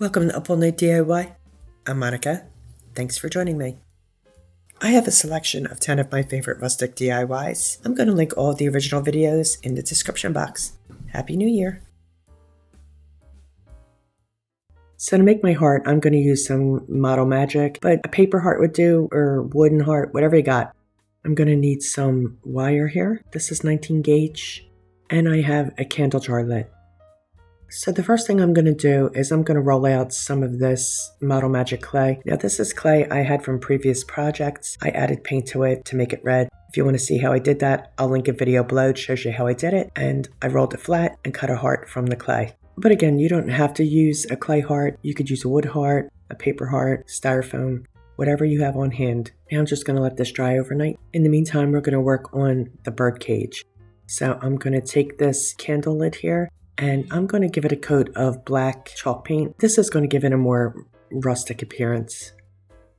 Welcome to Up All Night DIY. I'm Monica. Thanks for joining me. I have a selection of 10 of my favorite rustic DIYs. I'm going to link all the original videos in the description box. Happy New Year! So to make my heart, I'm going to use some Model Magic, but a paper heart would do, or wooden heart, whatever you got. I'm going to need some wire here. This is 19 gauge, and I have a candle jar lid. So the first thing I'm going to do is I'm going to roll out some of this Model Magic clay. Now this is clay I had from previous projects. I added paint to it to make it red. If you want to see how I did that, I'll link a video below. It shows you how I did it. And I rolled it flat and cut a heart from the clay. But again, you don't have to use a clay heart. You could use a wood heart, a paper heart, styrofoam, whatever you have on hand. Now I'm just going to let this dry overnight. In the meantime, we're going to work on the bird cage. So I'm going to take this candle lid here, and I'm going to give it a coat of black chalk paint. This is going to give it a more rustic appearance.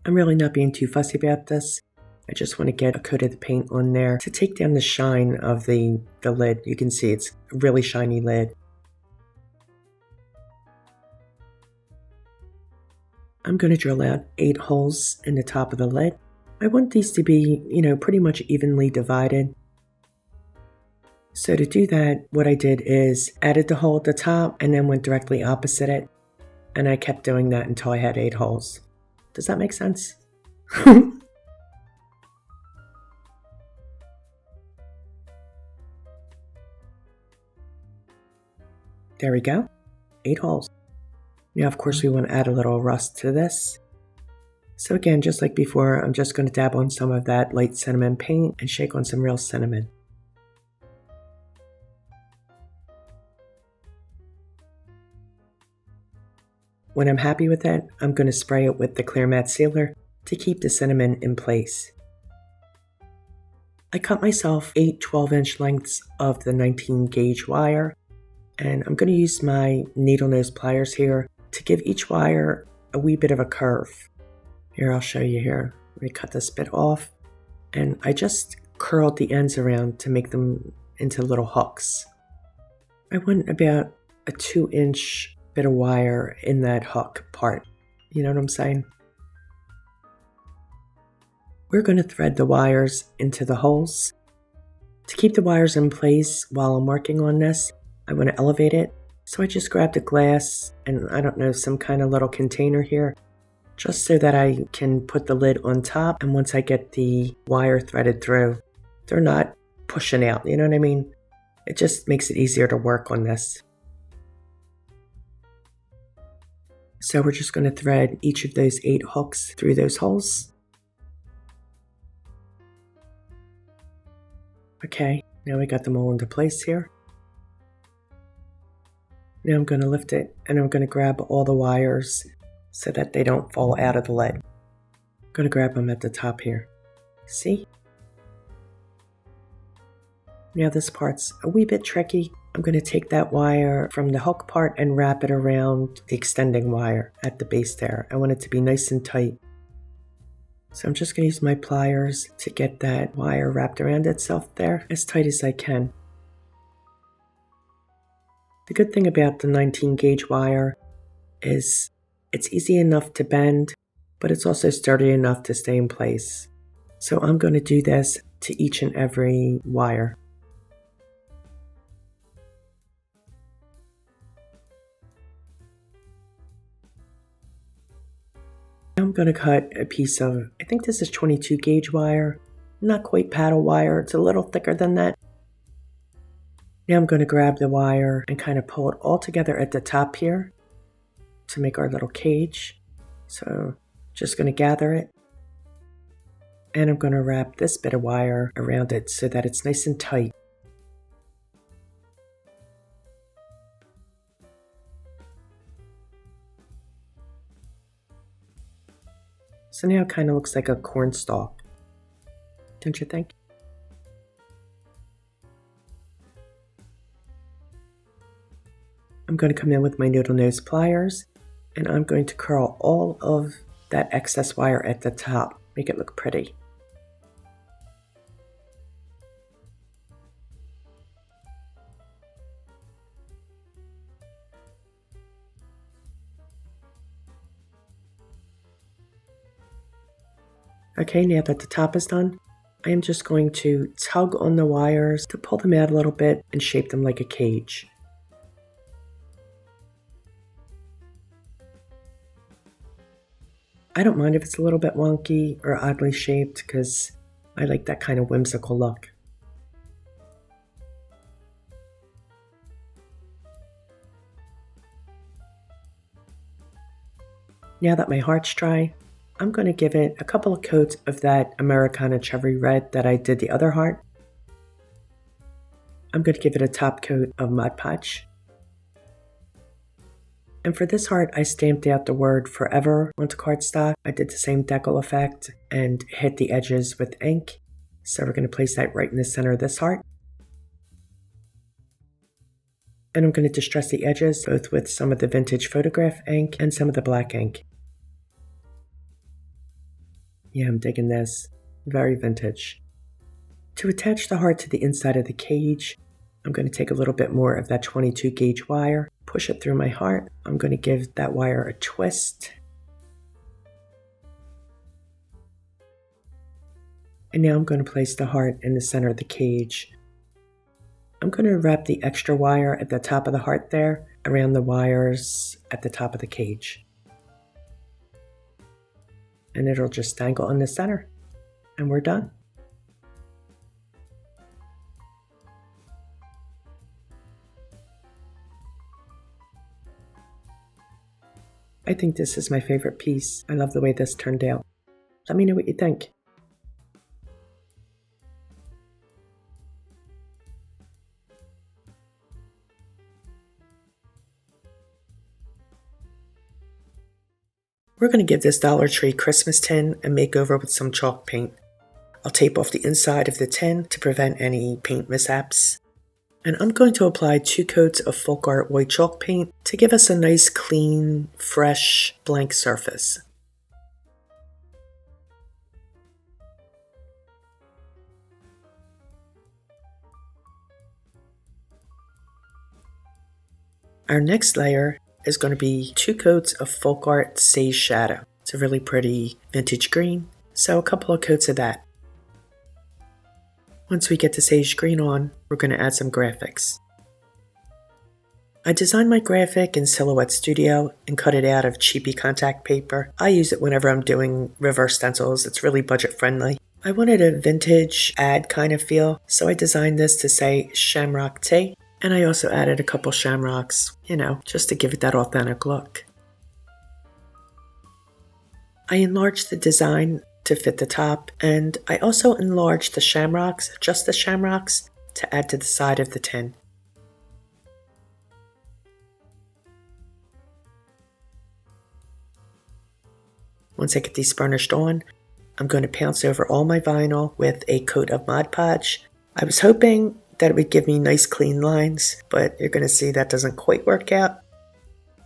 I'm really not being too fussy about this. I just want to get a coat of the paint on there to take down the shine of the lid. You can see it's a really shiny lid. I'm going to drill out 8 holes in the top of the lid. I want these to be, pretty much evenly divided. So to do that, what I did is added the hole at the top and then went directly opposite it. And I kept doing that until I had 8 holes. Does that make sense? There we go. 8 holes. Now, of course, we want to add a little rust to this. So again, just like before, I'm just going to dab on some of that light cinnamon paint and shake on some real cinnamon. When I'm happy with it, I'm going to spray it with the clear matte sealer to keep the cinnamon in place. I cut myself 8 12-inch lengths of the 19 gauge wire, and I'm going to use my needle nose pliers here to give each wire a wee bit of a curve. Here, I'll show you here. Let me cut this bit off, and I just curled the ends around to make them into little hooks. I want about a 2-inch bit of wire in that hook part. You know what I'm saying? We're going to thread the wires into the holes. To keep the wires in place while I'm working on this, I want to elevate it. So I just grabbed a glass and some kind of little container here, just so that I can put the lid on top. And once I get the wire threaded through, they're not pushing out, you know what I mean? It just makes it easier to work on this. So we're just going to thread each of those 8 hooks through those holes. Okay, now we got them all into place here. Now I'm going to lift it and I'm going to grab all the wires so that they don't fall out of the lid. I'm going to grab them at the top here. See? Now this part's a wee bit tricky. I'm going to take that wire from the hook part and wrap it around the extending wire at the base there. I want it to be nice and tight. So I'm just going to use my pliers to get that wire wrapped around itself there as tight as I can. The good thing about the 19 gauge wire is it's easy enough to bend, but it's also sturdy enough to stay in place. So I'm going to do this to each and every wire. I'm going to cut a piece of, I think this is 22 gauge wire, not quite paddle wire, it's a little thicker than that. Now I'm going to grab the wire and kind of pull it all together at the top here to make our little cage. So just going to gather it. And I'm going to wrap this bit of wire around it so that it's nice and tight. So now it kind of looks like a corn stalk, don't you think? I'm going to come in with my needle nose pliers and I'm going to curl all of that excess wire at the top, make it look pretty. Okay, now that the top is done, I am just going to tug on the wires to pull them out a little bit and shape them like a cage. I don't mind if it's a little bit wonky or oddly shaped because I like that kind of whimsical look. Now that my heart's dry, I'm going to give it a couple of coats of that Americana Cherry Red that I did the other heart. I'm going to give it a top coat of Mod Podge. And for this heart, I stamped out the word forever onto cardstock. I did the same decal effect and hit the edges with ink. So we're going to place that right in the center of this heart. And I'm going to distress the edges both with some of the vintage photograph ink and some of the black ink. Yeah, I'm digging this. Very vintage. To attach the heart to the inside of the cage, I'm going to take a little bit more of that 22 gauge wire, push it through my heart. I'm going to give that wire a twist. And now I'm going to place the heart in the center of the cage. I'm going to wrap the extra wire at the top of the heart there around the wires at the top of the cage. And it'll just dangle in the center. And we're done. I think this is my favorite piece. I love the way this turned out. Let me know what you think. We're going to give this Dollar Tree Christmas tin a makeover with some chalk paint. I'll tape off the inside of the tin to prevent any paint mishaps. And I'm going to apply 2 coats of Folk Art white chalk paint to give us a nice, clean, fresh, blank surface. Our next layer is going to be 2 coats of Folk Art Sage Shadow. It's a really pretty vintage green, so a couple of coats of that. Once we get the sage green on, we're going to add some graphics. I designed my graphic in Silhouette Studio and cut it out of cheapy contact paper. I use it whenever I'm doing reverse stencils. It's really budget friendly. I wanted a vintage ad kind of feel, so I designed this to say Shamrock Tea, and I also added a couple shamrocks, just to give it that authentic look. I enlarged the design to fit the top, and I also enlarged the shamrocks, just the shamrocks, to add to the side of the tin. Once I get these burnished on, I'm going to pounce over all my vinyl with a coat of Mod Podge. I was hoping that it would give me nice clean lines, but you're going to see that doesn't quite work out.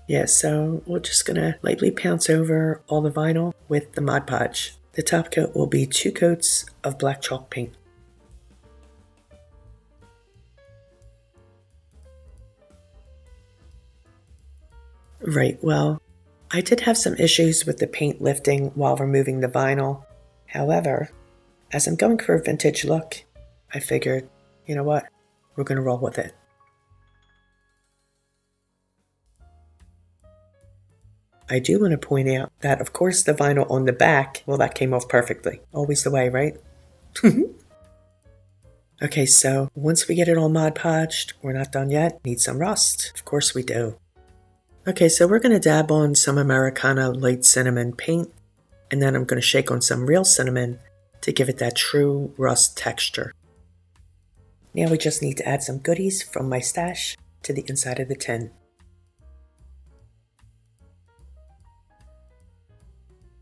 Yeah, so we're just going to lightly pounce over all the vinyl with the Mod Podge. The top coat will be 2 coats of black chalk paint. Right, well, I did have some issues with the paint lifting while removing the vinyl. However, as I'm going for a vintage look, I figured, you know what, we're going to roll with it. I do want to point out that, of course, the vinyl on the back, well, that came off perfectly. Always the way, right? Okay, so once we get it all Mod Podged, we're not done yet. Need some rust. Of course we do. Okay, so we're going to dab on some Americana light cinnamon paint, and then I'm going to shake on some real cinnamon to give it that true rust texture. Now we just need to add some goodies from my stash to the inside of the tin.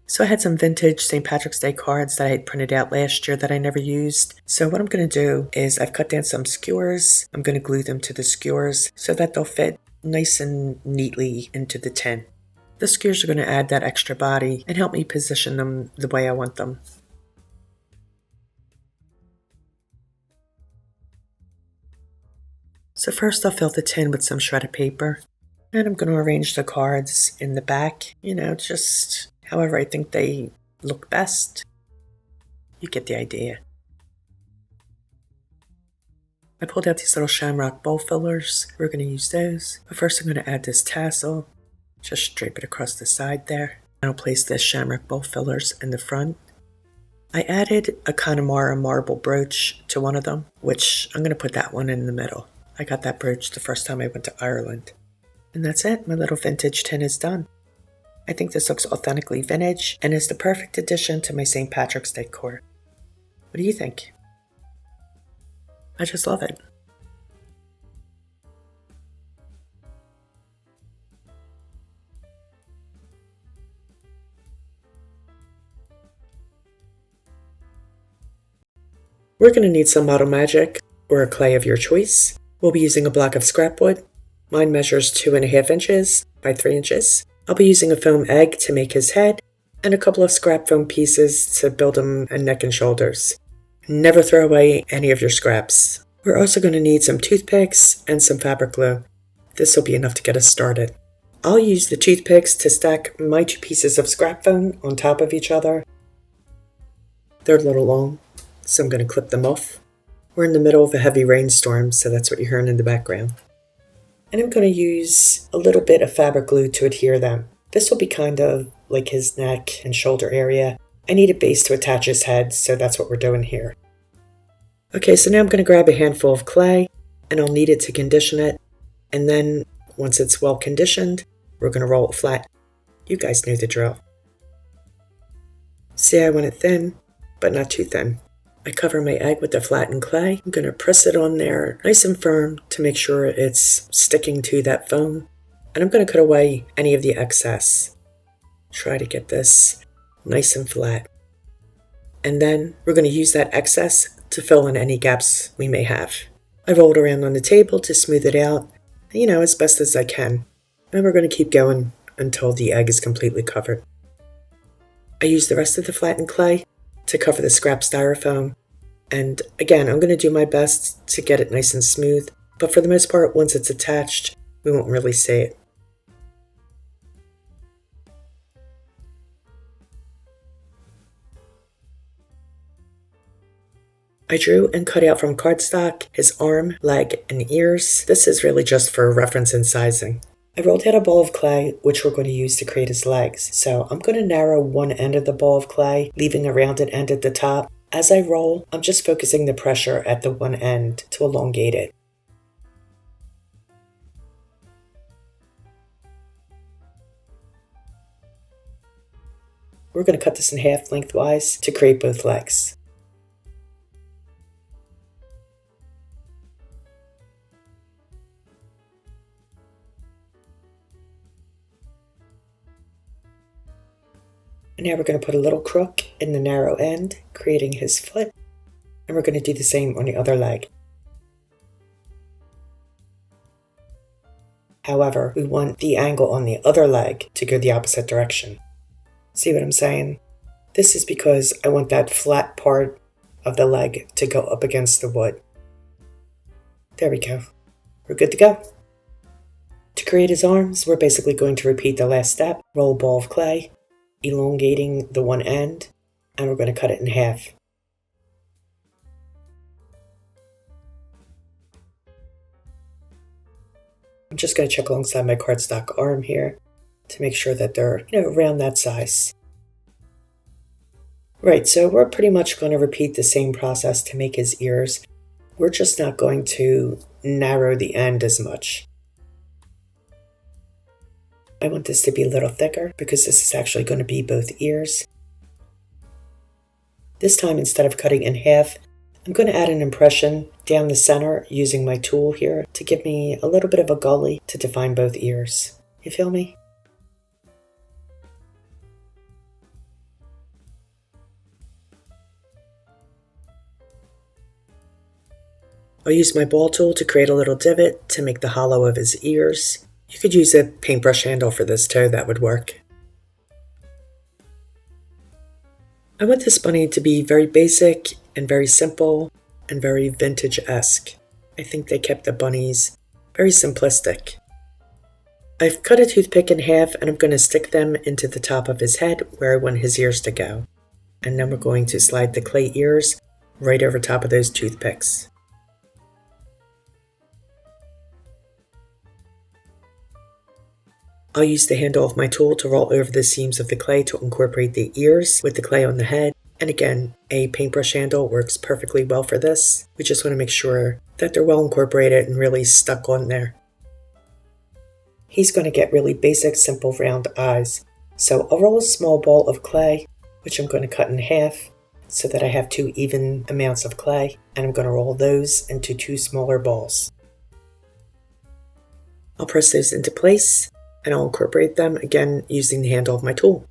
So I had some vintage St. Patrick's Day cards that I had printed out last year that I never used. So what I'm going to do is I've cut down some skewers. I'm going to glue them to the skewers so that they'll fit nice and neatly into the tin. The skewers are going to add that extra body and help me position them the way I want them. So first I'll fill the tin with some shredded paper. And I'm going to arrange the cards in the back, just however I think they look best. You get the idea. I pulled out these little shamrock bowl fillers. We're going to use those. But first I'm going to add this tassel. Just drape it across the side there. I'll place this shamrock bowl fillers in the front. I added a Connemara marble brooch to one of them, which I'm going to put that one in the middle. I got that brooch the first time I went to Ireland. And that's it. My little vintage tin is done. I think this looks authentically vintage and is the perfect addition to my St. Patrick's decor. What do you think? I just love it. We're going to need some model magic or a clay of your choice. We'll be using a block of scrap wood. Mine measures 2.5 inches by 3 inches. I'll be using a foam egg to make his head and a couple of scrap foam pieces to build him a neck and shoulders. Never throw away any of your scraps. We're also going to need some toothpicks and some fabric glue. This will be enough to get us started. I'll use the toothpicks to stack my 2 pieces of scrap foam on top of each other. They're a little long, so I'm going to clip them off. We're in the middle of a heavy rainstorm, so that's what you're hearing in the background. And I'm going to use a little bit of fabric glue to adhere them. This will be kind of like his neck and shoulder area. I need a base to attach his head, so that's what we're doing here. Okay, so now I'm going to grab a handful of clay, and I'll need it to condition it. And then, once it's well conditioned, we're going to roll it flat. You guys know the drill. See, I want it thin, but not too thin. I cover my egg with the flattened clay. I'm going to press it on there nice and firm to make sure it's sticking to that foam. And I'm going to cut away any of the excess. Try to get this nice and flat. And then we're going to use that excess to fill in any gaps we may have. I rolled around on the table to smooth it out, as best as I can. And we're going to keep going until the egg is completely covered. I use the rest of the flattened clay to cover the scrap styrofoam. And again, I'm going to do my best to get it nice and smooth, but for the most part, once it's attached, we won't really see it. I drew and cut out from cardstock his arm, leg, and ears. This is really just for reference and sizing. I rolled out a ball of clay, which we're going to use to create his legs. So I'm going to narrow one end of the ball of clay, leaving a rounded end at the top. As I roll, I'm just focusing the pressure at the one end to elongate it. We're going to cut this in half lengthwise to create both legs. And now we're going to put a little crook in the narrow end, creating his foot. And we're going to do the same on the other leg. However, we want the angle on the other leg to go the opposite direction. See what I'm saying? This is because I want that flat part of the leg to go up against the wood. There we go. We're good to go. To create his arms, we're basically going to repeat the last step. Roll a ball of clay, elongating the one end, and we're going to cut it in half. I'm just going to check alongside my cardstock arm here to make sure that they're, around that size. Right, so we're pretty much going to repeat the same process to make his ears. We're just not going to narrow the end as much. I want this to be a little thicker because this is actually going to be both ears. This time, instead of cutting in half, I'm going to add an impression down the center using my tool here to give me a little bit of a gully to define both ears. You feel me? I'll use my ball tool to create a little divot to make the hollow of his ears. You could use a paintbrush handle for this too, that would work. I want this bunny to be very basic and very simple and very vintage-esque. I think they kept the bunnies very simplistic. I've cut a toothpick in half and I'm going to stick them into the top of his head where I want his ears to go. and then we're going to slide the clay ears right over top of those toothpicks. I'll use the handle of my tool to roll over the seams of the clay to incorporate the ears with the clay on the head. And again, a paintbrush handle works perfectly well for this. We just want to make sure that they're well incorporated and really stuck on there. He's going to get really basic, simple round eyes. So I'll roll a small ball of clay, which I'm going to cut in half so that I have 2 even amounts of clay. And I'm going to roll those into 2 smaller balls. I'll press those into place and I'll incorporate them again using the handle of my tool.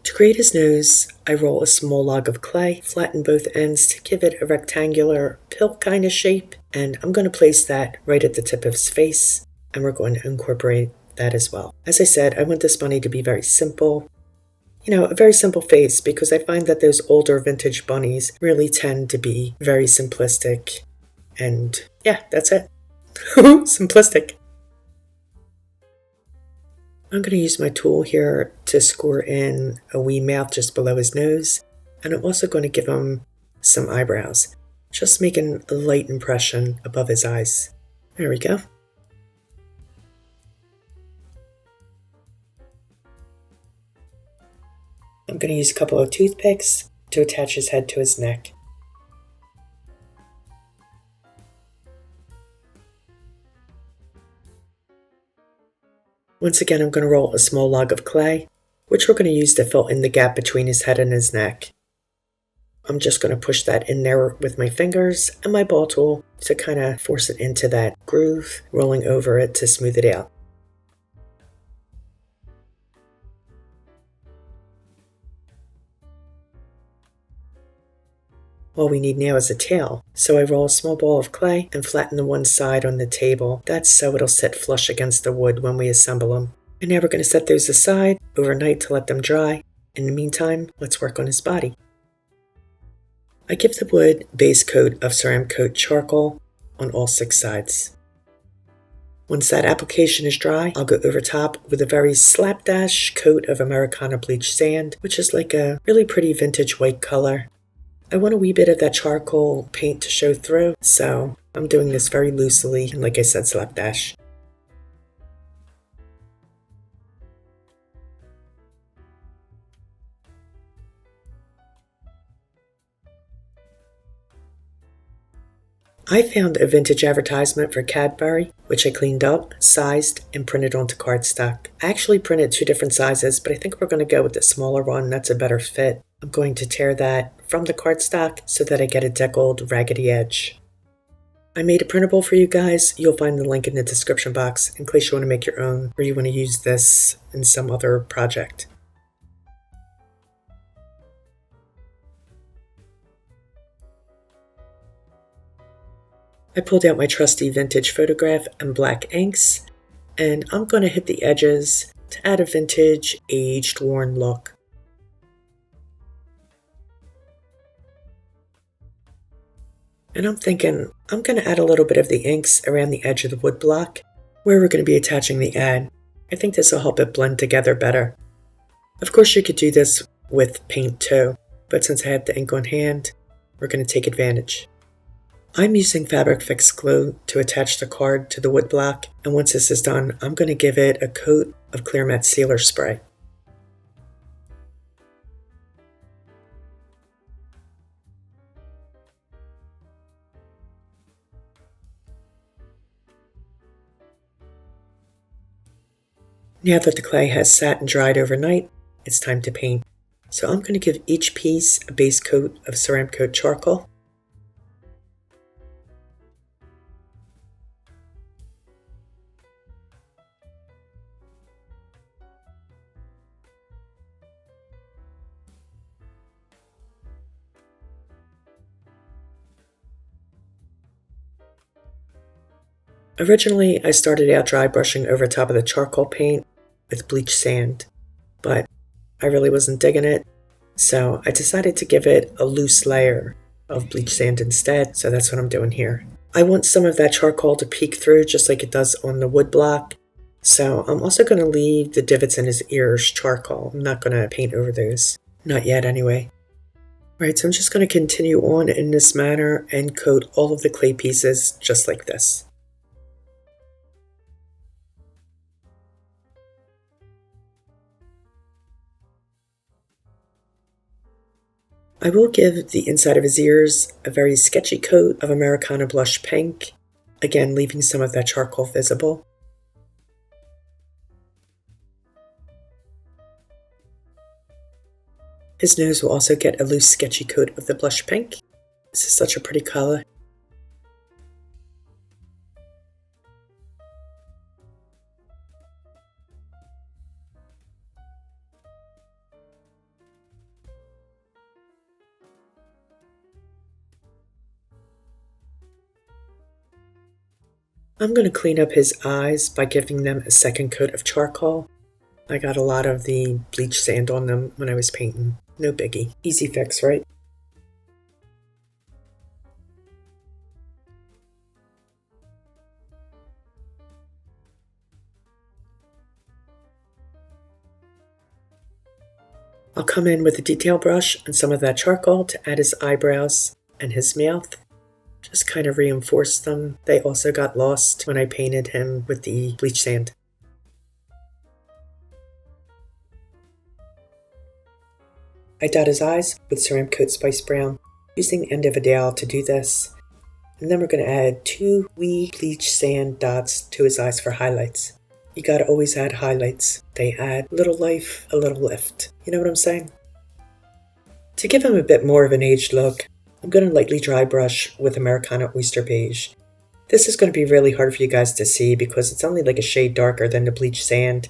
To create his nose, I roll a small log of clay, flatten both ends to give it a rectangular pill kind of shape, and I'm going to place that right at the tip of his face, and we're going to incorporate that as well. As I said, I want this bunny to be very simple. You know, a very simple face, because I find that those older vintage bunnies really tend to be very simplistic, and yeah, that's it. Simplistic. I'm going to use my tool here to score in a wee mouth just below his nose, and I'm also going to give him some eyebrows, just making a light impression above his eyes. There we go. I'm going to use a couple of toothpicks to attach his head to his neck. Once again, I'm going to roll a small log of clay, which we're going to use to fill in the gap between his head and his neck. I'm just going to push that in there with my fingers and my ball tool to kind of force it into that groove, rolling over it to smooth it out. All we need now is a tail, so I roll a small ball of clay and flatten the one side on the table. That's so it'll sit flush against the wood when we assemble them. And now we're going to set those aside overnight to let them dry. In the meantime, let's work on his body. I give the wood base coat of ceramic coat charcoal on all 6 sides. Once that application is dry, I'll go over top with a very slapdash coat of Americana bleach sand, which is like a really pretty vintage white color. I want a wee bit of that charcoal paint to show through, so I'm doing this very loosely and, like I said, slapdash. I found a vintage advertisement for Cadbury, which I cleaned up, sized, and printed onto cardstock. I actually printed 2 different sizes, but I think we're going to go with the smaller one. That's a better fit. I'm going to tear that from the cardstock so that I get a deckled, raggedy edge. I made a printable for you guys. You'll find the link in the description box in case you want to make your own or you want to use this in some other project. I pulled out my trusty vintage photograph and black inks, and I'm going to hit the edges to add a vintage, aged, worn look. And I'm thinking I'm going to add a little bit of the inks around the edge of the wood block where we're going to be attaching the ad. I think this will help it blend together better. Of course, you could do this with paint too, but since I have the ink on hand, we're going to take advantage. I'm using fabric fix glue to attach the card to the wood block, and once this is done, I'm going to give it a coat of clear matte sealer spray. Now that the clay has sat and dried overnight, it's time to paint. So I'm going to give each piece a base coat of ceramic coat charcoal. Originally, I started out dry brushing over top of the charcoal paint with bleach sand, but I really wasn't digging it, so I decided to give it a loose layer of bleach sand instead, so that's what I'm doing here. I want some of that charcoal to peek through just like it does on the wood block. So I'm also going to leave the divots in his ears charcoal. I'm not going to paint over those. Not yet anyway. Right, so I'm just going to continue on in this manner and coat all of the clay pieces just like this. I will give the inside of his ears a very sketchy coat of Americana Blush Pink, again leaving some of that charcoal visible. His nose will also get a loose sketchy coat of the blush pink. This is such a pretty color. I'm going to clean up his eyes by giving them a second coat of charcoal. I got a lot of the bleach sand on them when I was painting. No biggie. Easy fix, right? I'll come in with a detail brush and some of that charcoal to add his eyebrows and his mouth. Just kind of reinforce them. They also got lost when I painted him with the bleach sand. I dot his eyes with Ceramic Coat Spice Brown, using the end of a dowel to do this. And then we're going to add 2 wee bleach sand dots to his eyes for highlights. You gotta always add highlights. They add a little life, a little lift. You know what I'm saying? To give him a bit more of an aged look, I'm going to lightly dry brush with Americana Oyster Beige. This is going to be really hard for you guys to see because it's only like a shade darker than the bleach sand,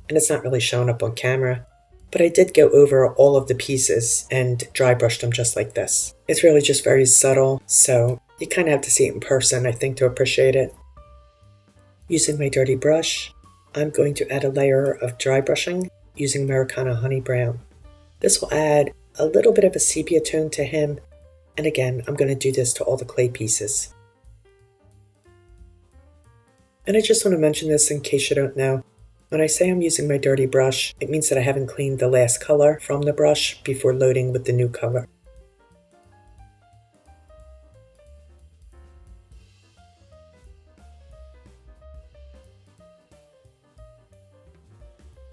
and it's not really showing up on camera. But I did go over all of the pieces and dry brushed them just like this. It's really just very subtle, so you kind of have to see it in person, I think, to appreciate it. Using my dirty brush, I'm going to add a layer of dry brushing using Americana Honey Brown. This will add a little bit of a sepia tone to him, and again, I'm going to do this to all the clay pieces. And I just want to mention this in case you don't know. When I say I'm using my dirty brush, it means that I haven't cleaned the last color from the brush before loading with the new color.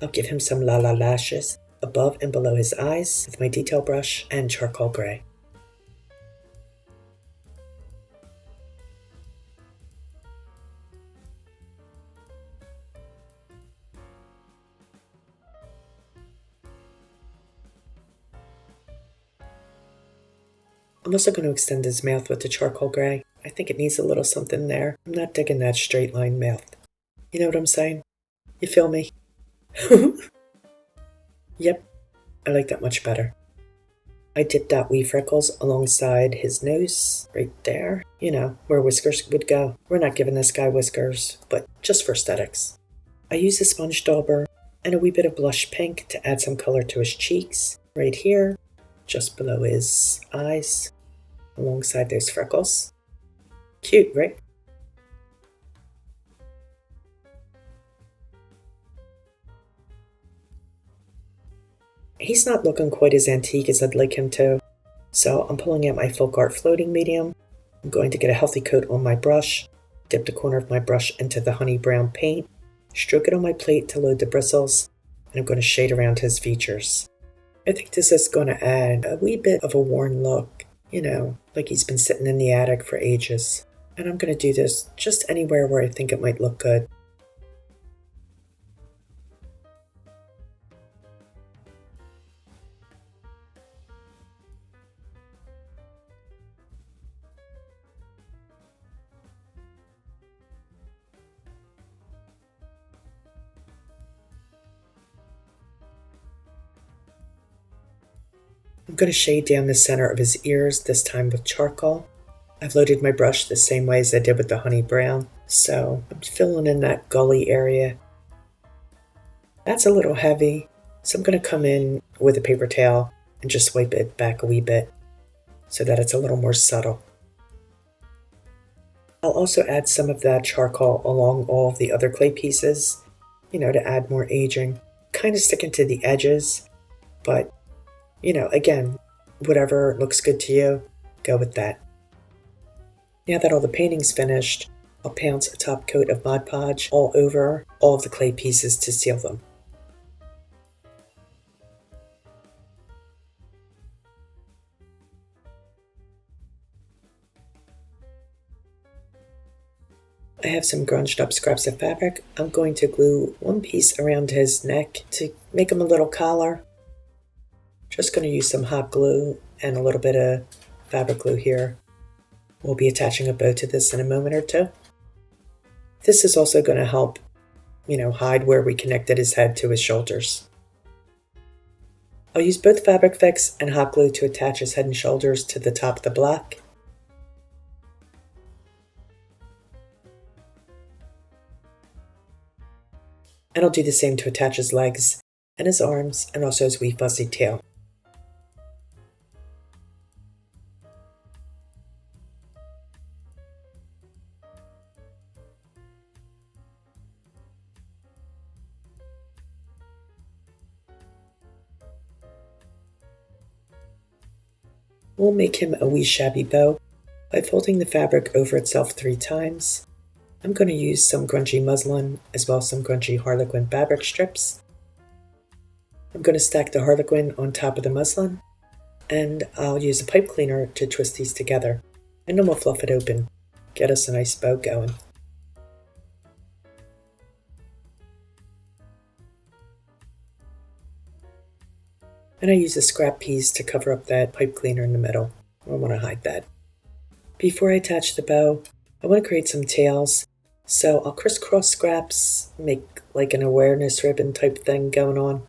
I'll give him some la-la lashes above and below his eyes with my detail brush and charcoal gray. I'm also going to extend his mouth with the charcoal gray. I think it needs a little something there. I'm not digging that straight line mouth. You know what I'm saying? You feel me? Yep, I like that much better. I did dot wee freckles alongside his nose, right there. You know, where whiskers would go. We're not giving this guy whiskers, but just for aesthetics. I use a sponge dauber and a wee bit of blush pink to add some color to his cheeks, right here, just below his eyes, alongside those freckles. Cute, right? He's not looking quite as antique as I'd like him to, so I'm pulling out my Folk Art floating medium. I'm going to get a healthy coat on my brush, dip the corner of my brush into the honey brown paint, stroke it on my plate to load the bristles, and I'm going to shade around his features. I think this is going to add a wee bit of a worn look, you know, like he's been sitting in the attic for ages. And I'm going to do this just anywhere where I think it might look good. I'm going to shade down the center of his ears, this time with charcoal. I've loaded my brush the same way as I did with the honey brown, so I'm filling in that gully area. That's a little heavy, so I'm going to come in with a paper towel and just wipe it back a wee bit so that it's a little more subtle. I'll also add some of that charcoal along all of the other clay pieces, to add more aging. Kind of sticking to the edges, but, again, whatever looks good to you, go with that. Now that all the painting's finished, I'll pounce a top coat of Mod Podge all over all of the clay pieces to seal them. I have some grunged up scraps of fabric. I'm going to glue one piece around his neck to make him a little collar. Just going to use some hot glue and a little bit of fabric glue here. We'll be attaching a bow to this in a moment or two. This is also going to help, hide where we connected his head to his shoulders. I'll use both fabric fix and hot glue to attach his head and shoulders to the top of the block. And I'll do the same to attach his legs and his arms and also his wee fuzzy tail. We'll make him a wee shabby bow by folding the fabric over itself 3 times. I'm going to use some grungy muslin as well as some grungy harlequin fabric strips. I'm going to stack the harlequin on top of the muslin, and I'll use a pipe cleaner to twist these together, and then we'll fluff it open, get us a nice bow going. And I use a scrap piece to cover up that pipe cleaner in the middle. I want to hide that. Before I attach the bow, I want to create some tails. So I'll crisscross scraps, make like an awareness ribbon type thing going on.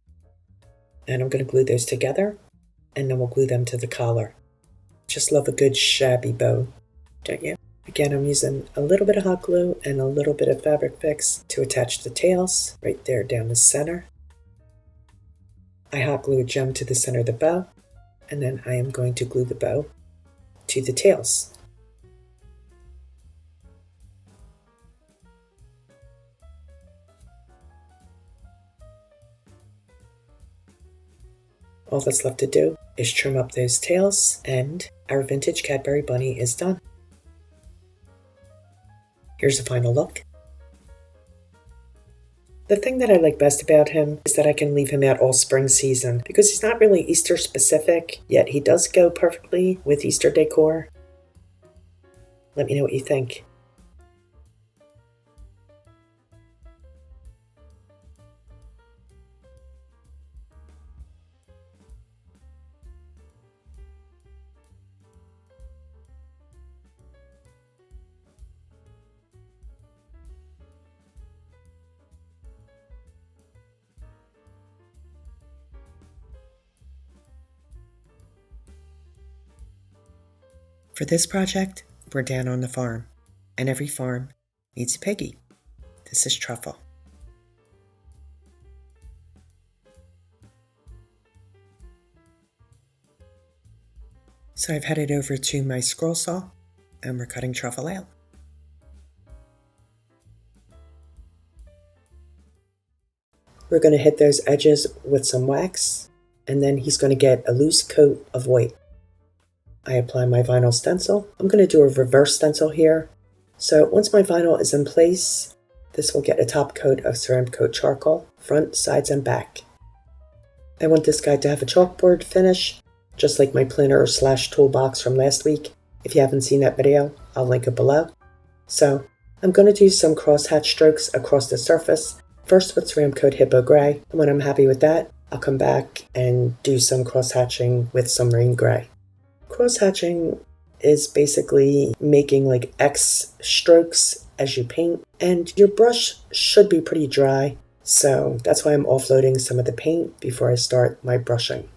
And I'm going to glue those together, and then we'll glue them to the collar. Just love a good shabby bow, don't you? Again, I'm using a little bit of hot glue and a little bit of fabric fix to attach the tails right there down the center. I hot glue a gem to the center of the bow, and then I am going to glue the bow to the tails. All that's left to do is trim up those tails, and our vintage Cadbury bunny is done. Here's a final look. The thing that I like best about him is that I can leave him out all spring season because he's not really Easter specific, yet he does go perfectly with Easter decor. Let me know what you think. For this project, we're down on the farm, and every farm needs a piggy. This is Truffle. So I've headed over to my scroll saw, and we're cutting Truffle out. We're going to hit those edges with some wax, and then he's going to get a loose coat of white. I apply my vinyl stencil. I'm going to do a reverse stencil here. So once my vinyl is in place, this will get a top coat of ceramic coat charcoal, front, sides, and back. I want this guy to have a chalkboard finish, just like my planner / toolbox from last week. If you haven't seen that video, I'll link it below. So I'm going to do some crosshatch strokes across the surface, first with ceramic coat Hippo Gray, and when I'm happy with that, I'll come back and do some crosshatching with some marine gray. Crosshatching is basically making like X strokes as you paint, and your brush should be pretty dry, so that's why I'm offloading some of the paint before I start my brushing.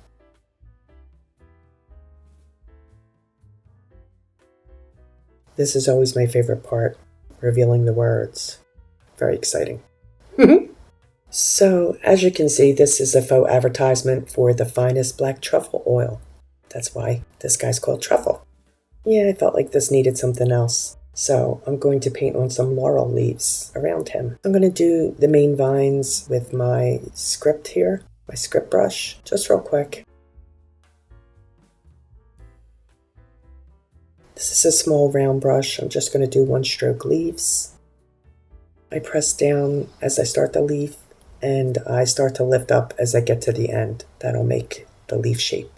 This is always my favorite part, revealing the words. Very exciting. So, as you can see, this is a faux advertisement for the finest black truffle oil. That's why this guy's called Truffle. Yeah, I felt like this needed something else. So I'm going to paint on some laurel leaves around him. I'm going to do the main vines with my script here, my script brush, just real quick. This is a small round brush. I'm just going to do one stroke leaves. I press down as I start the leaf, and I start to lift up as I get to the end. That'll make the leaf shape.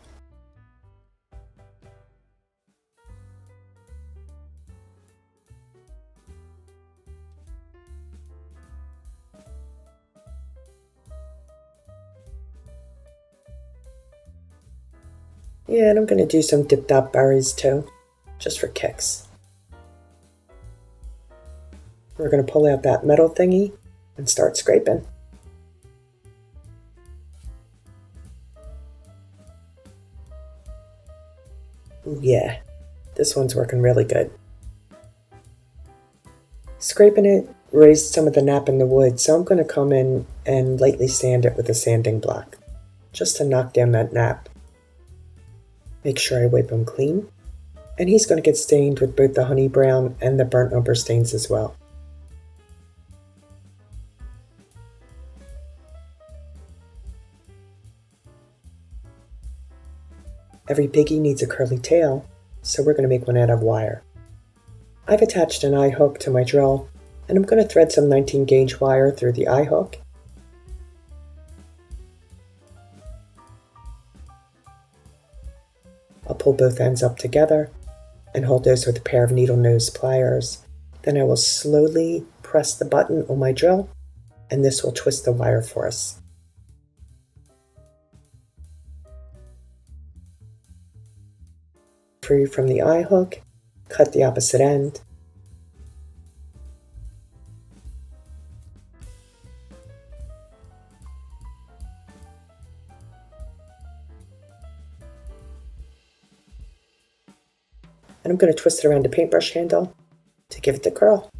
Yeah, and I'm going to do some dipped out berries too, just for kicks. We're going to pull out that metal thingy and start scraping. Ooh, yeah, this one's working really good. Scraping it raised some of the nap in the wood, so I'm going to come in and lightly sand it with a sanding block, just to knock down that nap. Make sure I wipe him clean. And he's going to get stained with both the honey brown and the burnt umber stains as well. Every piggy needs a curly tail, so we're going to make one out of wire. I've attached an eye hook to my drill, and I'm going to thread some 19 gauge wire through the eye hook. I'll pull both ends up together and hold those with a pair of needle nose pliers. Then I will slowly press the button on my drill, and this will twist the wire for us. Free from the eye hook, cut the opposite end. And I'm going to twist it around the paintbrush handle to give it the curl.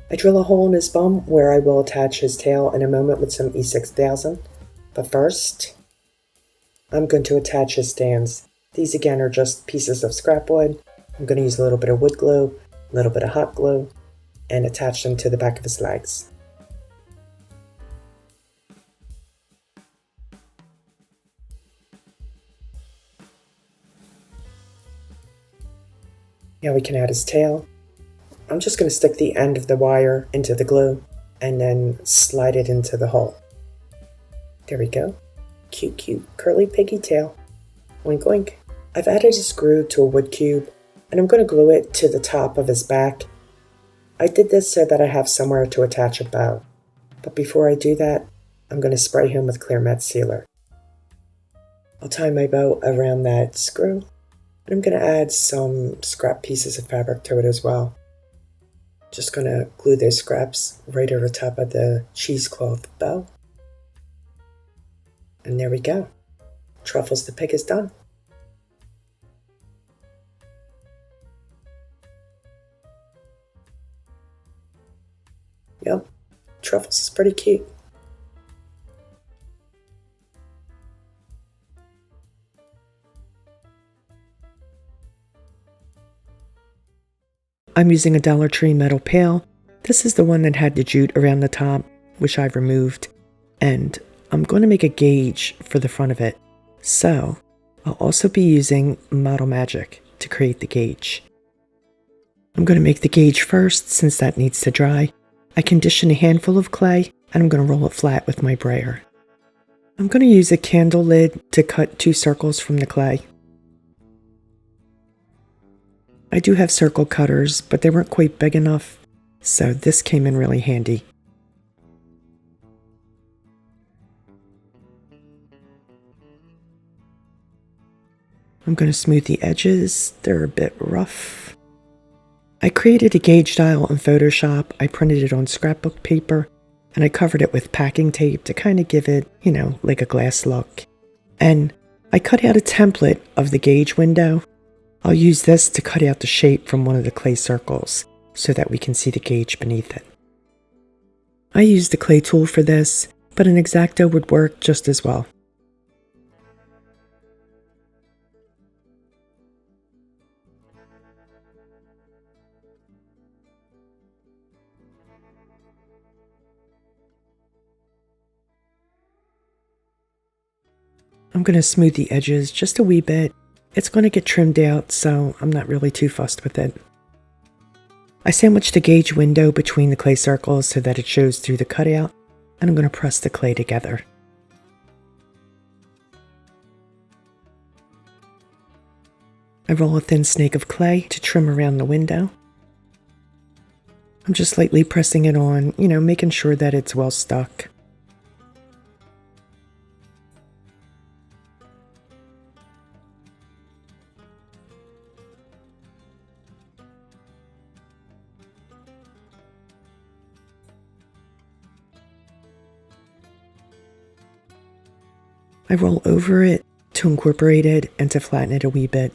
I drill a hole in his bum where I will attach his tail in a moment with some E6000. But first, I'm going to attach his stands. These again are just pieces of scrap wood. I'm going to use a little bit of wood glue, a little bit of hot glue, and attach them to the back of his legs. Now we can add his tail. I'm just going to stick the end of the wire into the glue and then slide it into the hole. There we go. Cute, cute, curly piggy tail. Wink, wink. I've added a screw to a wood cube, and I'm going to glue it to the top of his back. I did this so that I have somewhere to attach a bow. But before I do that, I'm going to spray him with clear matte sealer. I'll tie my bow around that screw, and I'm going to add some scrap pieces of fabric to it as well. Just going to glue those scraps right over top of the cheesecloth bow. And there we go. Truffles the Pig is done. Yep, Truffles is pretty cute. I'm using a Dollar Tree metal pail. This is the one that had the jute around the top, which I've removed. And I'm going to make a gauge for the front of it. So I'll also be using Model Magic to create the gauge. I'm going to make the gauge first since that needs to dry. I condition a handful of clay and I'm going to roll it flat with my brayer. I'm going to use a candle lid to cut 2 circles from the clay. I do have circle cutters, but they weren't quite big enough, so this came in really handy. I'm going to smooth the edges. They're a bit rough. I created a gauge dial in Photoshop. I printed it on scrapbook paper, and I covered it with packing tape to kind of give it, like a glass look. And I cut out a template of the gauge window. I'll use this to cut out the shape from one of the clay circles so that we can see the gauge beneath it. I used a clay tool for this, but an X-OXO would work just as well. I'm going to smooth the edges just a wee bit. It's going to get trimmed out, so I'm not really too fussed with it. I sandwiched a gauge window between the clay circles so that it shows through the cutout, and I'm going to press the clay together. I roll a thin snake of clay to trim around the window. I'm just lightly pressing it on, making sure that it's well stuck. I roll over it to incorporate it and to flatten it a wee bit.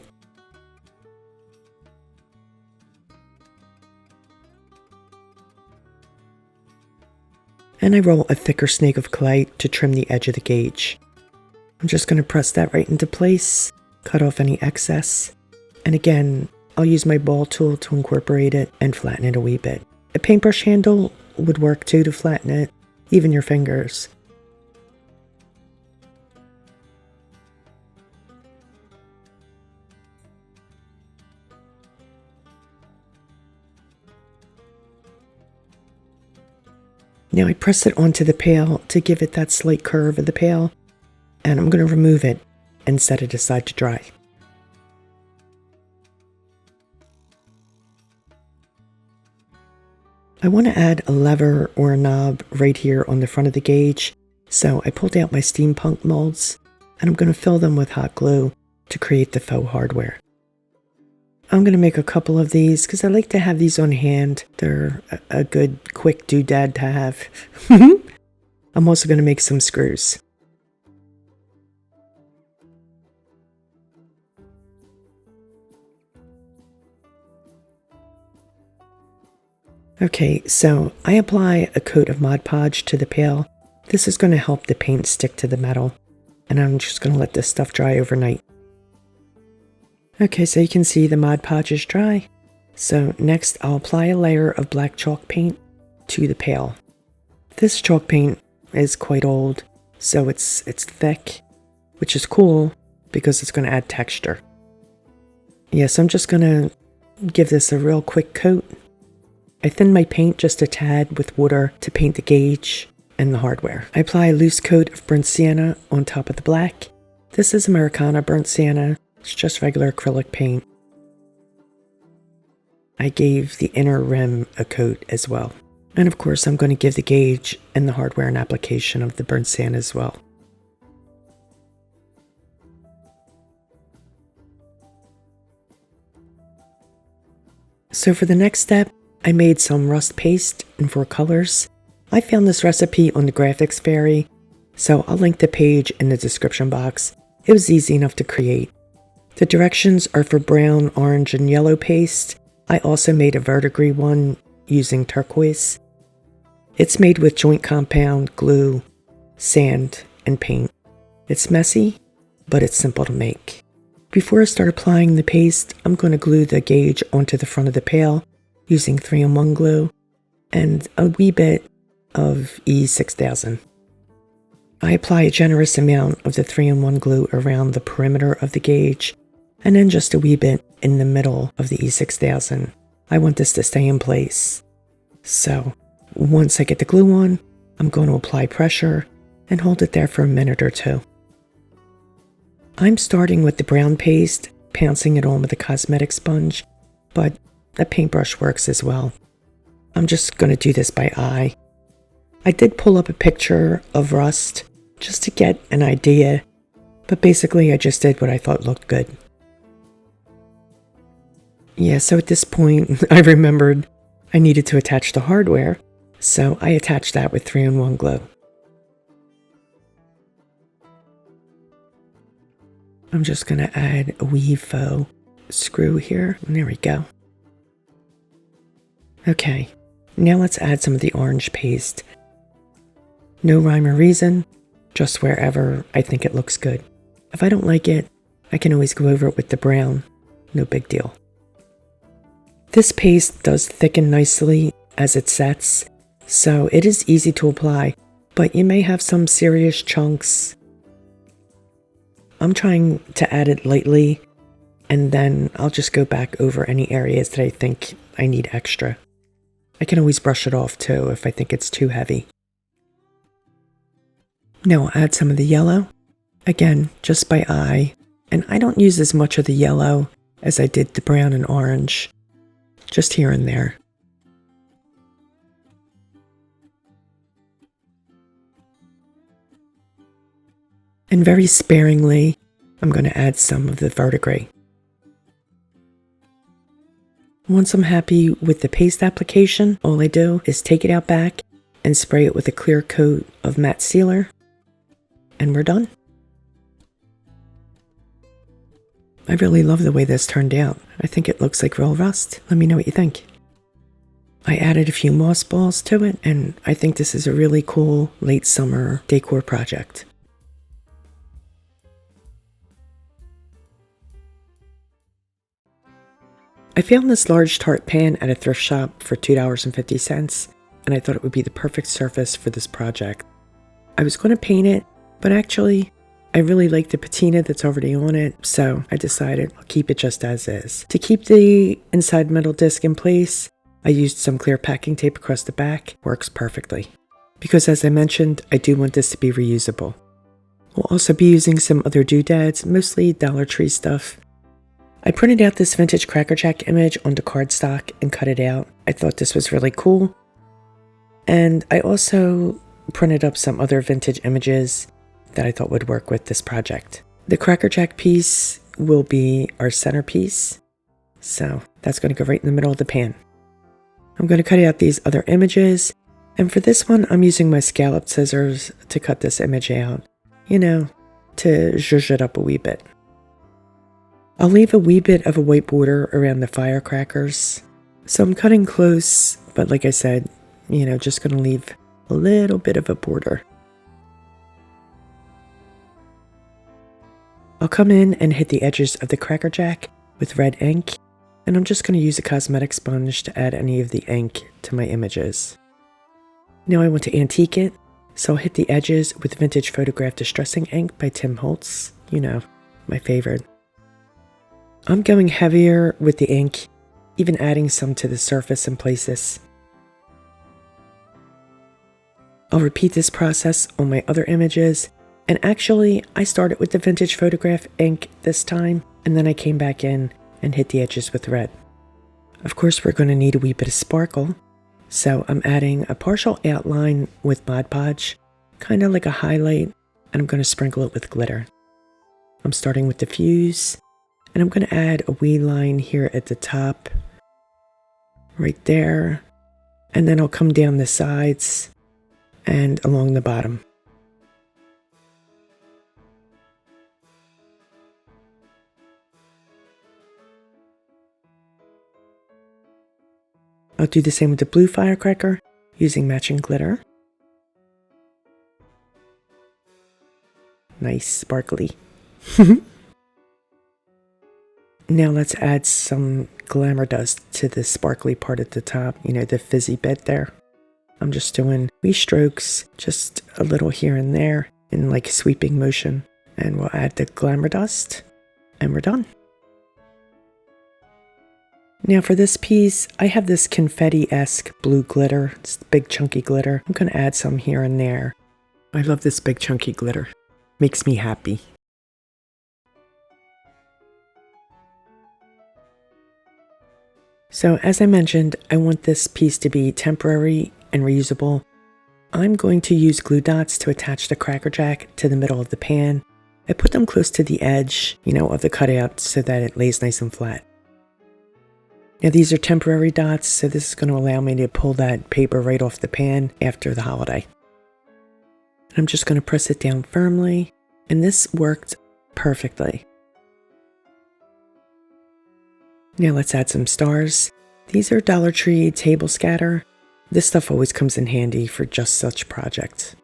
And I roll a thicker snake of clay to trim the edge of the gauge. I'm just going to press that right into place, cut off any excess, and again, I'll use my ball tool to incorporate it and flatten it a wee bit. A paintbrush handle would work too to flatten it, even your fingers. Now I press it onto the pail to give it that slight curve of the pail, and I'm going to remove it and set it aside to dry. I want to add a lever or a knob right here on the front of the gauge, so I pulled out my steampunk molds, and I'm going to fill them with hot glue to create the faux hardware. I'm going to make a couple of these because I like to have these on hand. They're a good quick doodad to have. I'm also going to make some screws. Okay, so I apply a coat of Mod Podge to the pail. This is going to help the paint stick to the metal, and I'm just going to let this stuff dry overnight. Okay, so you can see the Mod Podge is dry. So next I'll apply a layer of black chalk paint to the pail. This chalk paint is quite old, so it's thick, which is cool because it's going to add texture. Yes, I'm just going to give this a real quick coat. I thin my paint just a tad with water to paint the gauge and the hardware. I apply a loose coat of burnt sienna on top of the black. This is Americana burnt sienna. It's just regular acrylic paint. I gave the inner rim a coat as well. And of course, I'm going to give the gauge and the hardware an application of the burnt sienna as well. So for the next step, I made some rust paste in 4 colors. I found this recipe on the Graphics Fairy, so I'll link the page in the description box. It was easy enough to create. The directions are for brown, orange, and yellow paste. I also made a verdigris one using turquoise. It's made with joint compound, glue, sand, and paint. It's messy, but it's simple to make. Before I start applying the paste, I'm going to glue the gauge onto the front of the pail using 3-in-1 glue and a wee bit of E6000. I apply a generous amount of the 3-in-1 glue around the perimeter of the gauge and then just a wee bit in the middle of the E6000. I want this to stay in place. So once I get the glue on, I'm going to apply pressure and hold it there for a minute or 2. I'm starting with the brown paste, pouncing it on with a cosmetic sponge, but a paintbrush works as well. I'm just going to do this by eye. I did pull up a picture of rust just to get an idea, but basically I just did what I thought looked good. Yeah, so at this point, I remembered I needed to attach the hardware, so I attached that with 3-in-1 glue. I'm just going to add a wee faux screw here, and there we go. Okay, now let's add some of the orange paste. No rhyme or reason, just wherever I think it looks good. If I don't like it, I can always go over it with the brown, no big deal. This paste does thicken nicely as it sets, so it is easy to apply, but you may have some serious chunks. I'm trying to add it lightly, and then I'll just go back over any areas that I think I need extra. I can always brush it off too if I think it's too heavy. Now I'll add some of the yellow, again, just by eye, and I don't use as much of the yellow as I did the brown and orange, just here and there. And very sparingly, I'm going to add some of the verdigris. Once I'm happy with the paste application, all I do is take it out back and spray it with a clear coat of matte sealer, and we're done. I really love the way this turned out. I think it looks like real rust. Let me know what you think. I added a few moss balls to it, and I think this is a really cool late summer decor project. I found this large Tart pan at a thrift shop for $2.50, and I thought it would be the perfect surface for this project. I was going to paint it, but actually, I really like the patina that's already on it, so I decided I'll keep it just as is. To keep the inside metal disc in place, I used some clear packing tape across the back. Works perfectly. Because as I mentioned, I do want this to be reusable. We'll also be using some other doodads, mostly Dollar Tree stuff. I printed out this vintage Cracker Jack image onto cardstock and cut it out. I thought this was really cool. And I also printed up some other vintage images that I thought would work with this project. The Cracker Jack piece will be our centerpiece, so that's going to go right in the middle of the pan. I'm going to cut out these other images, and for this one I'm using my scalloped scissors to cut this image out, to zhuzh it up a wee bit. I'll leave a wee bit of a white border around the firecrackers. So I'm cutting close, but like I said, just going to leave a little bit of a border. I'll come in and hit the edges of the Cracker Jack with red ink, and I'm just going to use a cosmetic sponge to add any of the ink to my images. Now I want to antique it, so I'll hit the edges with Vintage Photograph Distressing Ink by Tim Holtz, my favorite. I'm going heavier with the ink, even adding some to the surface in places. I'll repeat this process on my other images, and actually I started with the Vintage Photograph ink this time, and then I came back in and hit the edges with red. Of course we're going to need a wee bit of sparkle, so I'm adding a partial outline with Mod Podge, kind of like a highlight, and I'm going to sprinkle it with glitter. I'm starting with the fuse, and I'm going to add a wee line here at the top, right there, and then I'll come down the sides and along the bottom. I'll do the same with the blue firecracker, using matching glitter. Nice, sparkly. Now let's add some glamour dust to the sparkly part at the top, the fizzy bit there. I'm just doing wee strokes, just a little here and there in like sweeping motion. And we'll add the glamour dust, and we're done. Now for this piece, I have this confetti-esque blue glitter. It's big chunky glitter. I'm going to add some here and there. I love this big chunky glitter. Makes me happy. So as I mentioned, I want this piece to be temporary and reusable. I'm going to use glue dots to attach the Cracker Jack to the middle of the pan. I put them close to the edge, of the cutout so that it lays nice and flat. Now these are temporary dots, so this is going to allow me to pull that paper right off the pan after the holiday. I'm just going to press it down firmly, and this worked perfectly. Now let's add some stars. These are Dollar Tree table scatter. This stuff always comes in handy for just such projects.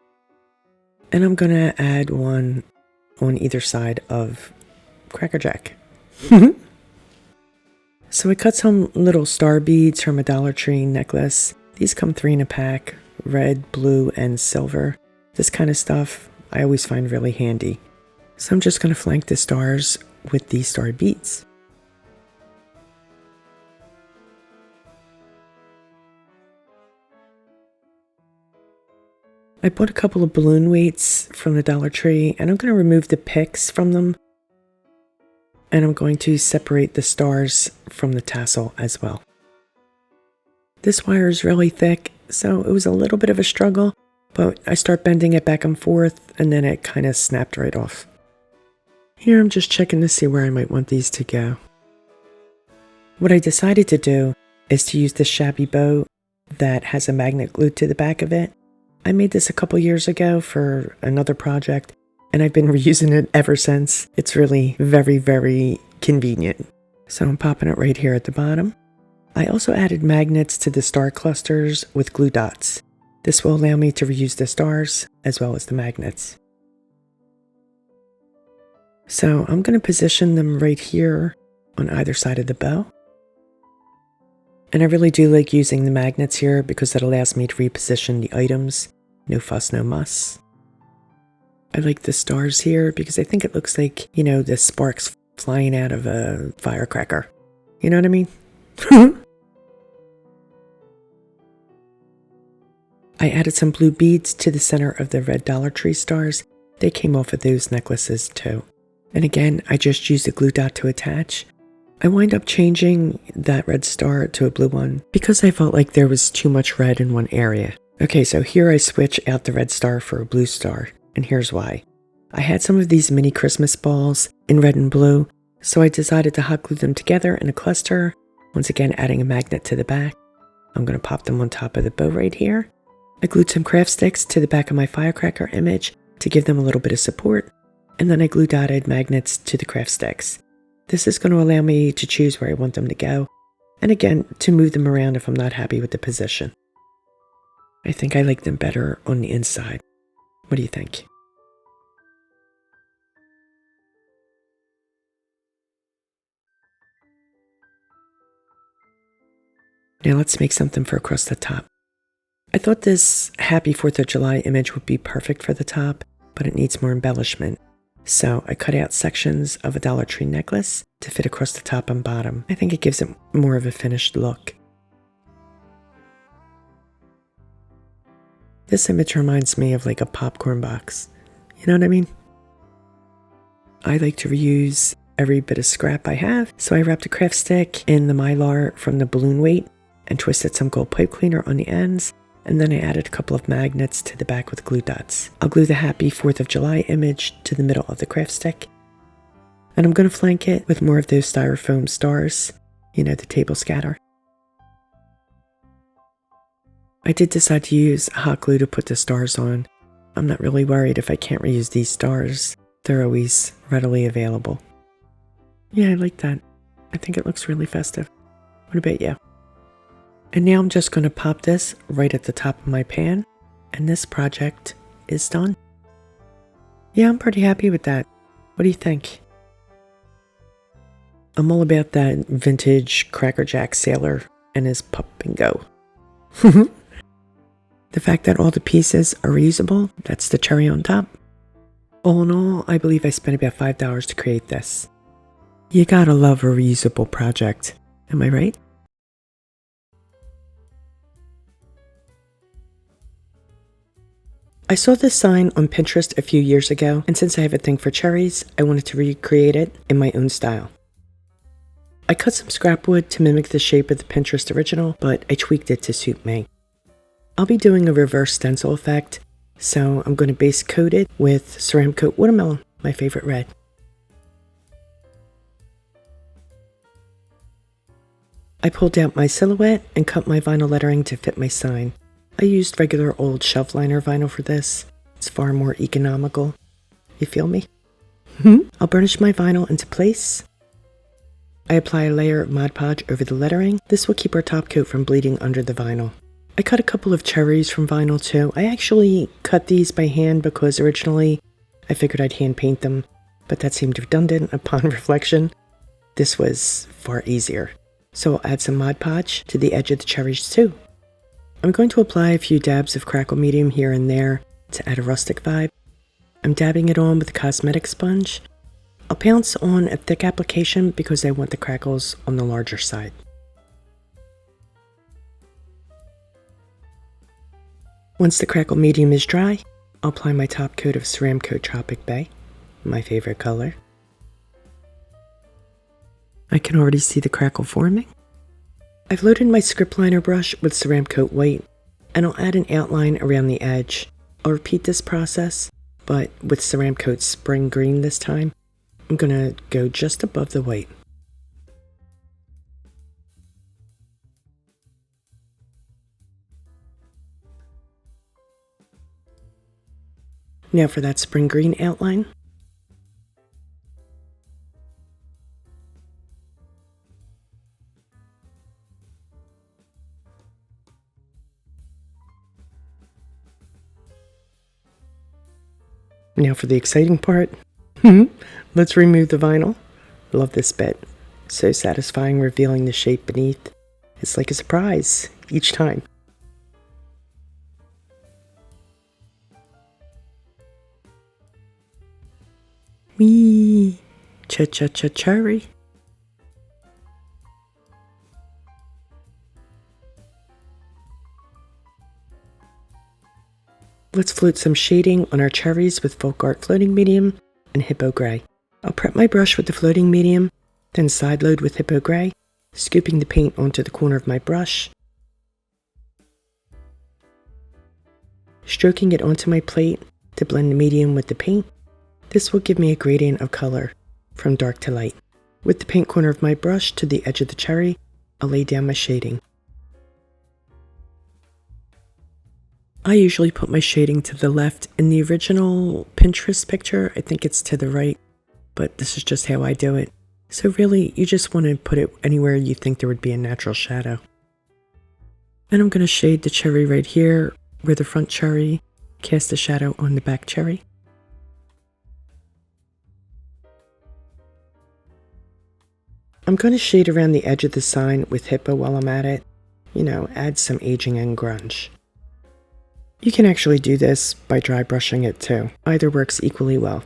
And I'm going to add one on either side of Cracker Jack. So I cut some little star beads from a Dollar Tree necklace. These come 3 in a pack, red, blue, and silver. This kind of stuff I always find really handy. So I'm just going to flank the stars with these star beads. I bought a couple of balloon weights from the Dollar Tree, and I'm going to remove the picks from them. And I'm going to separate the stars from the tassel as well. This wire is really thick, so it was a little bit of a struggle, but I start bending it back and forth, and then it kind of snapped right off. Here I'm just checking to see where I might want these to go. What I decided to do is to use this shabby bow that has a magnet glued to the back of it. I made this a couple years ago for another project, and I've been reusing it ever since. It's really very, very convenient. So I'm popping it right here at the bottom. I also added magnets to the star clusters with glue dots. This will allow me to reuse the stars as well as the magnets. So I'm going to position them right here on either side of the bow. And I really do like using the magnets here because it allows me to reposition the items. No fuss, no muss. I like the stars here because I think it looks like, you know, the sparks flying out of a firecracker. You know what I mean? I added some blue beads to the center of the red Dollar Tree stars. They came off of those necklaces too. And again, I just used a glue dot to attach. I wind up changing that red star to a blue one because I felt like there was too much red in one area. Okay, so here I switch out the red star for a blue star, and here's why. I had some of these mini Christmas balls in red and blue, so I decided to hot glue them together in a cluster, once again adding a magnet to the back. I'm going to pop them on top of the bow right here. I glued some craft sticks to the back of my firecracker image to give them a little bit of support, and then I glue dotted magnets to the craft sticks. This is going to allow me to choose where I want them to go, and again, to move them around if I'm not happy with the position. I think I like them better on the inside. What do you think? Now let's make something for across the top. I thought this Happy 4th of July image would be perfect for the top, but it needs more embellishment. So I cut out sections of a Dollar Tree necklace to fit across the top and bottom. I think it gives it more of a finished look. This image reminds me of like a popcorn box. You know what I mean? I like to reuse every bit of scrap I have, so I wrapped a craft stick in the mylar from the balloon weight and twisted some gold pipe cleaner on the ends, and then I added a couple of magnets to the back with glue dots. I'll glue the Happy 4th of July image to the middle of the craft stick, and I'm going to flank it with more of those styrofoam stars, you know, the table scatter. I did decide to use hot glue to put the stars on. I'm not really worried if I can't reuse these stars. They're always readily available. Yeah, I like that. I think it looks really festive. What about you? And now I'm just going to pop this right at the top of my pan, and this project is done. Yeah, I'm pretty happy with that. What do you think? I'm all about that vintage Cracker Jack sailor and his pup and go. The fact that all the pieces are reusable, that's the cherry on top. All in all, I believe I spent about $5 to create this. You gotta love a reusable project, am I right? I saw this sign on Pinterest a few years ago, and since I have a thing for cherries, I wanted to recreate it in my own style. I cut some scrap wood to mimic the shape of the Pinterest original, but I tweaked it to suit me. I'll be doing a reverse stencil effect, so I'm going to base coat it with Ceramic Coat Watermelon, my favorite red. I pulled out my silhouette and cut my vinyl lettering to fit my sign. I used regular old shelf liner vinyl for this. It's far more economical. You feel me? I'll burnish my vinyl into place. I apply a layer of Mod Podge over the lettering. This will keep our top coat from bleeding under the vinyl. I cut a couple of cherries from vinyl too. I actually cut these by hand because originally I figured I'd hand paint them, but that seemed redundant upon reflection. This was far easier. So I'll add some Mod Podge to the edge of the cherries too. I'm going to apply a few dabs of crackle medium here and there to add a rustic vibe. I'm dabbing it on with a cosmetic sponge. I'll pounce on a thick application because I want the crackles on the larger side. Once the crackle medium is dry, I'll apply my top coat of Ceramcoat Tropic Bay, my favorite color. I can already see the crackle forming. I've loaded my script liner brush with Ceramcoat White, and I'll add an outline around the edge. I'll repeat this process, but with Ceramcoat Spring Green this time. I'm going to go just above the white. Now for that spring green outline. Now for the exciting part. Let's remove the vinyl. Love this bit. So satisfying revealing the shape beneath. It's like a surprise each time. Wee! Cha-cha-cha-cherry. Let's float some shading on our cherries with Folk Art Floating Medium and Hippo Gray. I'll prep my brush with the floating medium, then side load with Hippo Gray, scooping the paint onto the corner of my brush, stroking it onto my plate to blend the medium with the paint. This will give me a gradient of color from dark to light. With the paint corner of my brush to the edge of the cherry, I'll lay down my shading. I usually put my shading to the left. In the original Pinterest picture, I think it's to the right, but this is just how I do it. So really, you just want to put it anywhere you think there would be a natural shadow. And I'm going to shade the cherry right here, where the front cherry casts a shadow on the back cherry. I'm going to shade around the edge of the sign with Hippo while I'm at it. You know, add some aging and grunge. You can actually do this by dry brushing it too. Either works equally well.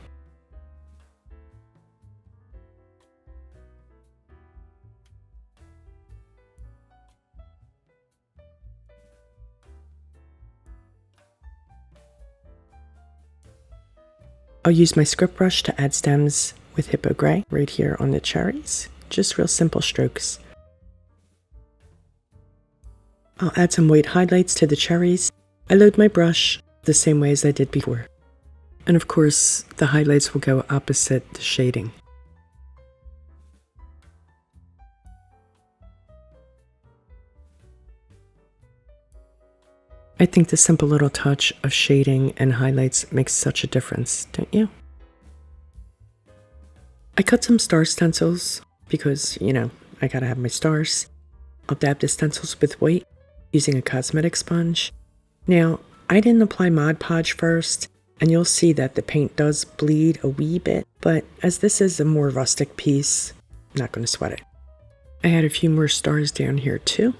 I'll use my script brush to add stems with Hippo Gray right here on the cherries. Just real simple strokes. I'll add some white highlights to the cherries. I load my brush the same way as I did before. And of course, the highlights will go opposite the shading. I think the simple little touch of shading and highlights makes such a difference, don't you? I cut some star stencils because, you know, I gotta have my stars. I'll dab the stencils with white using a cosmetic sponge. Now, I didn't apply Mod Podge first, and you'll see that the paint does bleed a wee bit, but as this is a more rustic piece, I'm not going to sweat it. I had a few more stars down here too.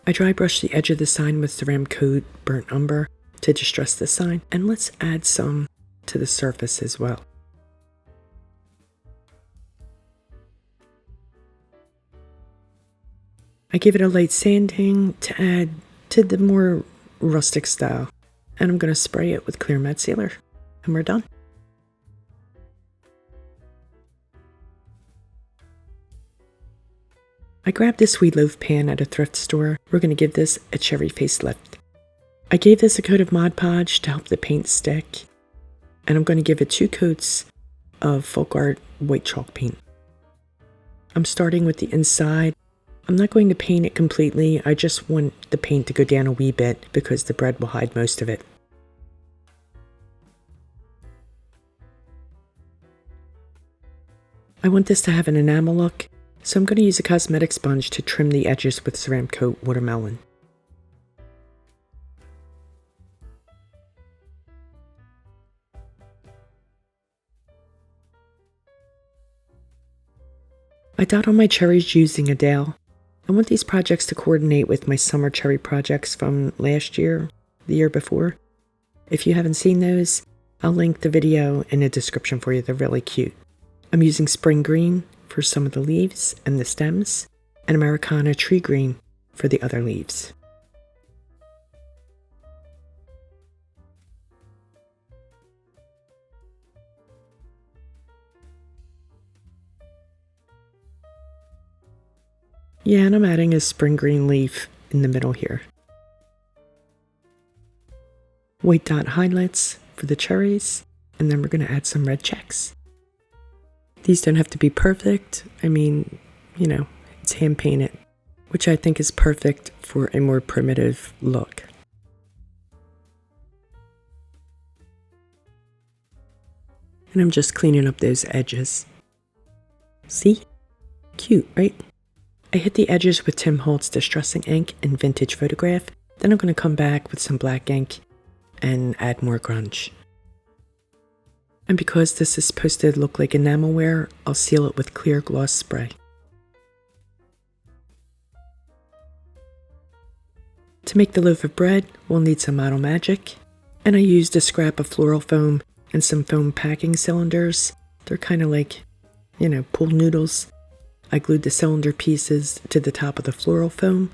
I dry brush the edge of the sign with Ceramcoat Burnt Umber to distress the sign, and let's add some to the surface as well. I give it a light sanding to add to the more rustic style, and I'm going to spray it with clear matte sealer, and we're done. I grabbed this sweet loaf pan at a thrift store. We're going to give this a cherry facelift. I gave this a coat of Mod Podge to help the paint stick, and I'm going to give it 2 coats of Folk Art white chalk paint. I'm starting with the inside. I'm not going to paint it completely. I just want the paint to go down a wee bit because the bread will hide most of it. I want this to have an enamel look, so I'm going to use a cosmetic sponge to trim the edges with Ceramcoat Watermelon. I dot on my cherries using a dowel. I want these projects to coordinate with my summer cherry projects from last year, the year before. If you haven't seen those, I'll link the video in the description for you. They're really cute. I'm using spring green for some of the leaves and the stems, and Americana tree green for the other leaves. Yeah, and I'm adding a spring green leaf in the middle here. White dot highlights for the cherries, and then we're going to add some red checks. These don't have to be perfect. I mean, it's hand painted, which I think is perfect for a more primitive look. And I'm just cleaning up those edges. See? Cute, right? I hit the edges with Tim Holtz Distressing Ink in Vintage Photograph. Then I'm going to come back with some black ink and add more grunge. And because this is supposed to look like enamelware, I'll seal it with clear gloss spray. To make the loaf of bread, we'll need some Model Magic. And I used a scrap of floral foam and some foam packing cylinders. They're kind of like, pool noodles. I glued the cylinder pieces to the top of the floral foam,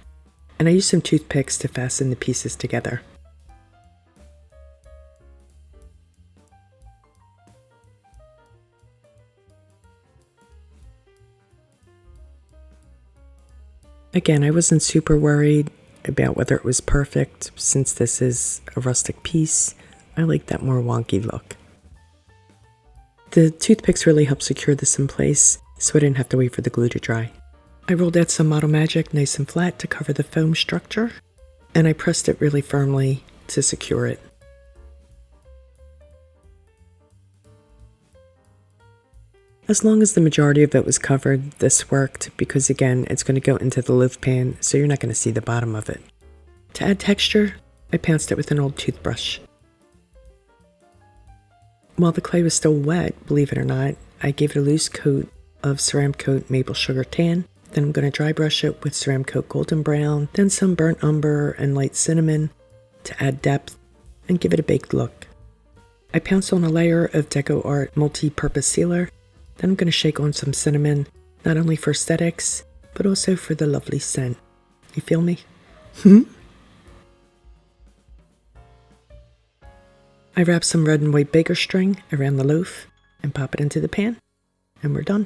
and I used some toothpicks to fasten the pieces together. Again, I wasn't super worried about whether it was perfect since this is a rustic piece. I like that more wonky look. The toothpicks really help secure this in place, so I didn't have to wait for the glue to dry. I rolled out some Model Magic nice and flat to cover the foam structure, and I pressed it really firmly to secure it. As long as the majority of it was covered, this worked because again, it's going to go into the loaf pan, so you're not going to see the bottom of it. To add texture, I pounced it with an old toothbrush. While the clay was still wet, believe it or not, I gave it a loose coat of Ceramcoat Maple Sugar Tan. Then I'm going to dry brush it with Ceramcoat Golden Brown, then some burnt umber and light cinnamon to add depth and give it a baked look. I pounced on a layer of Deco Art multi-purpose sealer. Then I'm going to shake on some cinnamon, not only for aesthetics, but also for the lovely scent. You feel me? I wrap some red and white baker string around the loaf and pop it into the pan, and we're done.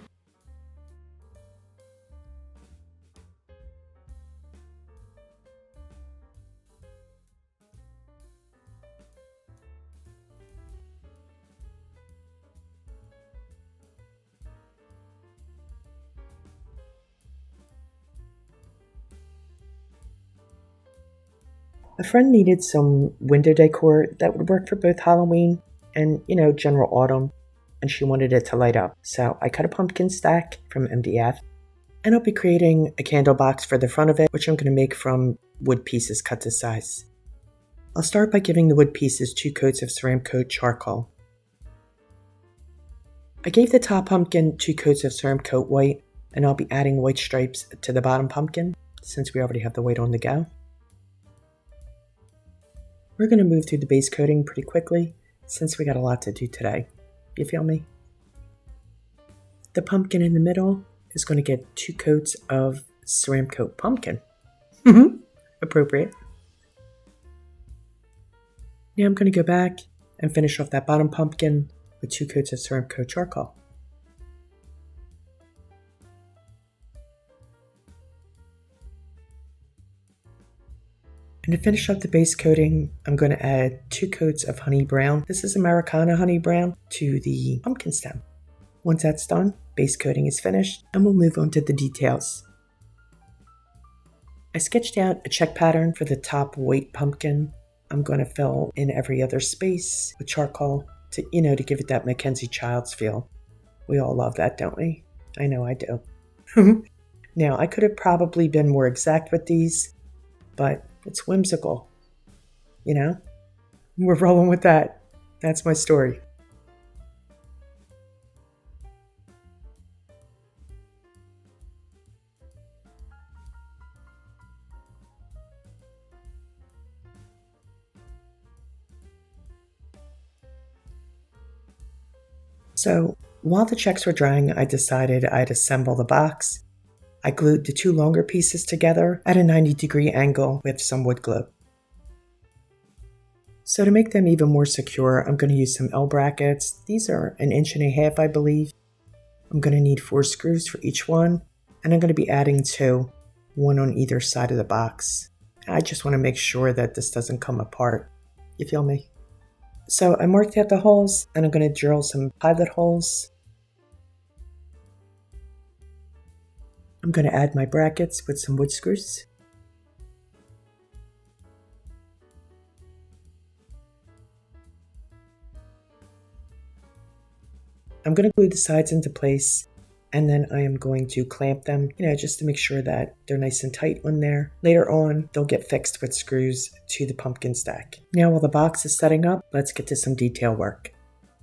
A friend needed some window decor that would work for both Halloween and, general autumn, and she wanted it to light up. So I cut a pumpkin stack from MDF, and I'll be creating a candle box for the front of it, which I'm going to make from wood pieces cut to size. I'll start by giving the wood pieces 2 coats of Ceramcoat charcoal. I gave the top pumpkin 2 coats of Ceramcoat white, and I'll be adding white stripes to the bottom pumpkin, since we already have the white on the go. We're going to move through the base coating pretty quickly, since we got a lot to do today. You feel me? The pumpkin in the middle is going to get 2 coats of Ceramcoat pumpkin. Appropriate. Now I'm going to go back and finish off that bottom pumpkin with 2 coats of Ceramcoat charcoal. And to finish up the base coating, I'm going to add 2 coats of honey brown. This is Americana honey brown to the pumpkin stem. Once that's done, base coating is finished, and we'll move on to the details. I sketched out a check pattern for the top white pumpkin. I'm going to fill in every other space with charcoal to give it that Mackenzie Childs feel. We all love that, don't we? I know I do. Now, I could have probably been more exact with these, but it's whimsical. We're rolling with that. That's my story. So while the checks were drying, I decided I'd assemble the box. I glued the two longer pieces together at a 90-degree angle with some wood glue. So to make them even more secure, I'm going to use some L brackets. These are 1.5 inches, I believe. I'm going to need 4 screws for each one, and I'm going to be adding 2, one on either side of the box. I just want to make sure that this doesn't come apart. You feel me? So I marked out the holes, and I'm going to drill some pilot holes. I'm going to add my brackets with some wood screws. I'm going to glue the sides into place, and then I am going to clamp them, just to make sure that they're nice and tight on there. Later on, they'll get fixed with screws to the pumpkin stack. Now while the box is setting up, let's get to some detail work.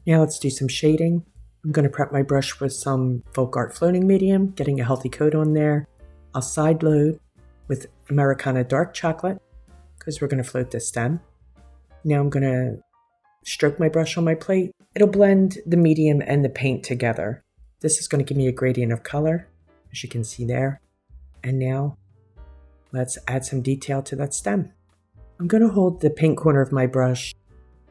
Now let's do some shading. I'm going to prep my brush with some Folk Art Floating Medium, getting a healthy coat on there. I'll side load with Americana Dark Chocolate, because we're going to float the stem. Now I'm going to stroke my brush on my plate. It'll blend the medium and the paint together. This is going to give me a gradient of color, as you can see there. And now let's add some detail to that stem. I'm going to hold the paint corner of my brush